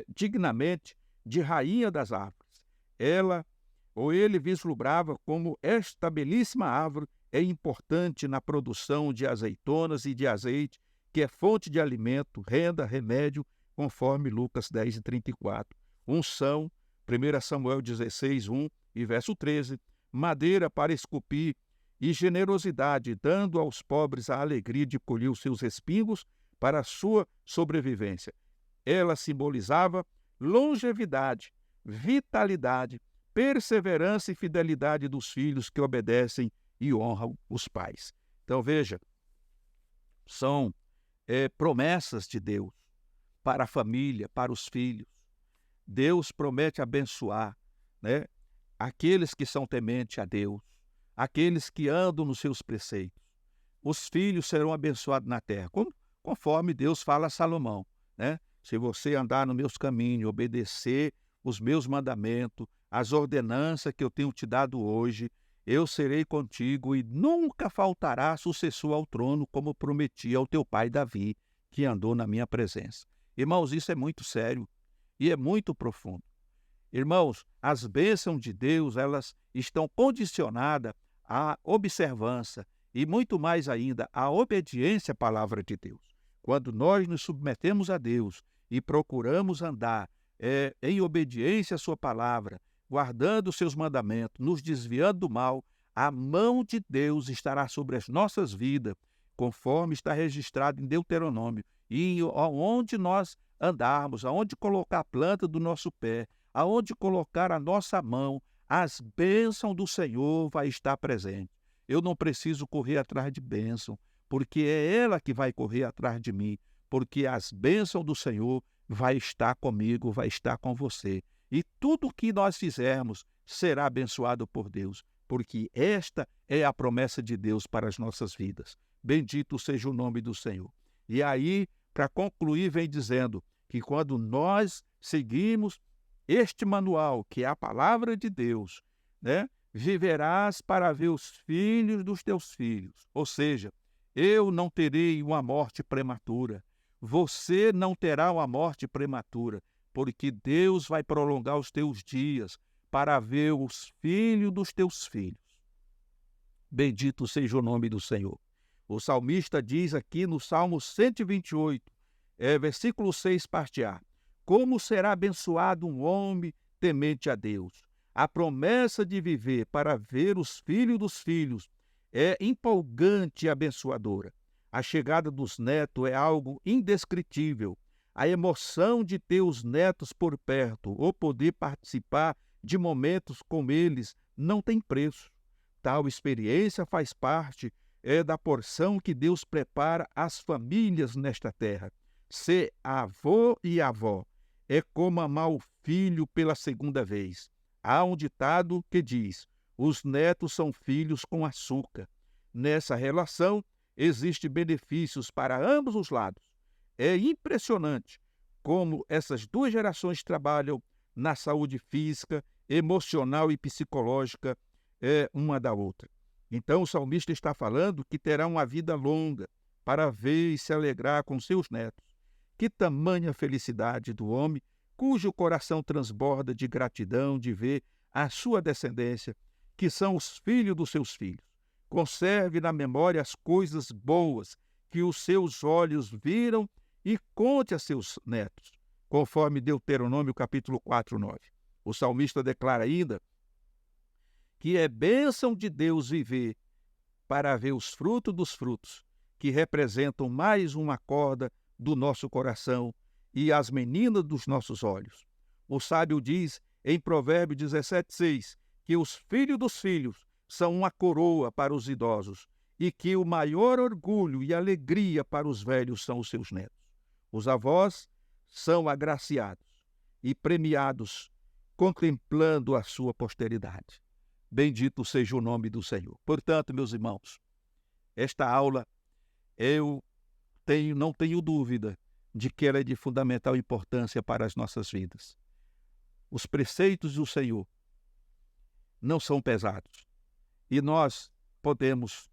dignamente de rainha das árvores. Ele vislumbrava como esta belíssima árvore é importante na produção de azeitonas e de azeite, que é fonte de alimento, renda, remédio, conforme Lucas 10:34. Unção, 1 Samuel 16:1 e verso 13. Madeira para esculpir e generosidade, dando aos pobres a alegria de colher os seus respingos para a sua sobrevivência. Ela simbolizava longevidade, vitalidade, perseverança e fidelidade dos filhos que obedecem e honram os pais. Então, veja, são promessas de Deus para a família, para os filhos. Deus promete abençoar, né, aqueles que são tementes a Deus, aqueles que andam nos seus preceitos. Os filhos serão abençoados na terra, conforme Deus fala a Salomão, né? Se você andar nos meus caminhos, obedecer os meus mandamentos, as ordenanças que eu tenho te dado hoje, eu serei contigo e nunca faltará sucessor ao trono, como prometi ao teu pai Davi, que andou na minha presença. Irmãos, isso é muito sério e é muito profundo. Irmãos, as bênçãos de Deus, elas estão condicionadas à observância e muito mais ainda à obediência à palavra de Deus. Quando nós nos submetemos a Deus e procuramos andar em obediência à sua palavra, guardando os seus mandamentos, nos desviando do mal, a mão de Deus estará sobre as nossas vidas, conforme está registrado em Deuteronômio. E aonde nós andarmos, aonde colocar a planta do nosso pé, aonde colocar a nossa mão, as bênçãos do Senhor vai estar presente. Eu não preciso correr atrás de bênção, porque é ela que vai correr atrás de mim, porque as bênçãos do Senhor vai estar comigo, vai estar com você. E tudo que nós fizermos será abençoado por Deus, porque esta é a promessa de Deus para as nossas vidas. Bendito seja o nome do Senhor. E aí, para concluir, vem dizendo que quando nós seguimos este manual, que é a palavra de Deus, né, viverás para ver os filhos dos teus filhos. Ou seja, eu não terei uma morte prematura. Você não terá uma morte prematura, porque Deus vai prolongar os teus dias para ver os filhos dos teus filhos. Bendito seja o nome do Senhor. O salmista diz aqui no Salmo 128, versículo 6, parte A: como será abençoado um homem temente a Deus. A promessa de viver para ver os filhos dos filhos é empolgante e abençoadora. A chegada dos netos é algo indescritível. A emoção de ter os netos por perto ou poder participar de momentos com eles não tem preço. Tal experiência faz parte da porção que Deus prepara às famílias nesta terra. Ser avô e avó é como amar o filho pela segunda vez. Há um ditado que diz: os netos são filhos com açúcar. Nessa relação, existem benefícios para ambos os lados. É impressionante como essas duas gerações trabalham na saúde física, emocional e psicológica uma da outra. Então, o salmista está falando que terá uma vida longa para ver e se alegrar com seus netos. Que tamanha felicidade do homem, cujo coração transborda de gratidão de ver a sua descendência, que são os filhos dos seus filhos. Conserve na memória as coisas boas que os seus olhos viram e conte a seus netos, conforme Deuteronômio capítulo 4:9. O salmista declara ainda que é bênção de Deus viver para ver os frutos dos frutos, que representam mais uma corda do nosso coração e as meninas dos nossos olhos. O sábio diz em Provérbios 17:6 que os filhos dos filhos são uma coroa para os idosos e que o maior orgulho e alegria para os velhos são os seus netos. Os avós são agraciados e premiados contemplando a sua posteridade. Bendito seja o nome do Senhor. Portanto, meus irmãos, esta aula não tenho dúvida de que ela é de fundamental importância para as nossas vidas. Os preceitos do Senhor não são pesados e nós podemos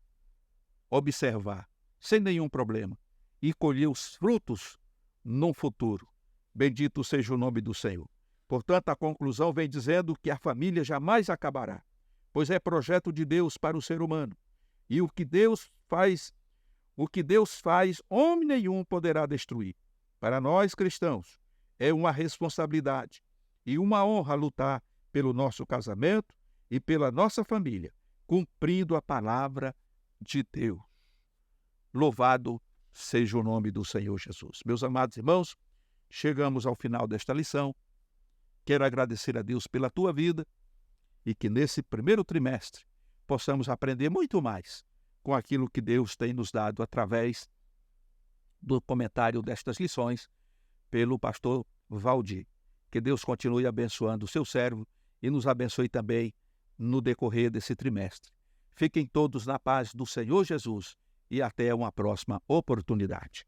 observar sem nenhum problema e colher os frutos no futuro. Bendito seja o nome do Senhor. Portanto, a conclusão vem dizendo que a família jamais acabará, pois é projeto de Deus para o ser humano. E o que Deus faz, homem nenhum poderá destruir. Para nós cristãos, é uma responsabilidade e uma honra lutar pelo nosso casamento e pela nossa família, cumprindo a palavra de Deus. Louvado seja o nome do Senhor Jesus. Meus amados irmãos, chegamos ao final desta lição. Quero agradecer a Deus pela tua vida e que nesse primeiro trimestre possamos aprender muito mais com aquilo que Deus tem nos dado através do comentário destas lições pelo pastor Valdir. Que Deus continue abençoando o seu servo e nos abençoe também no decorrer desse trimestre. Fiquem todos na paz do Senhor Jesus e até uma próxima oportunidade.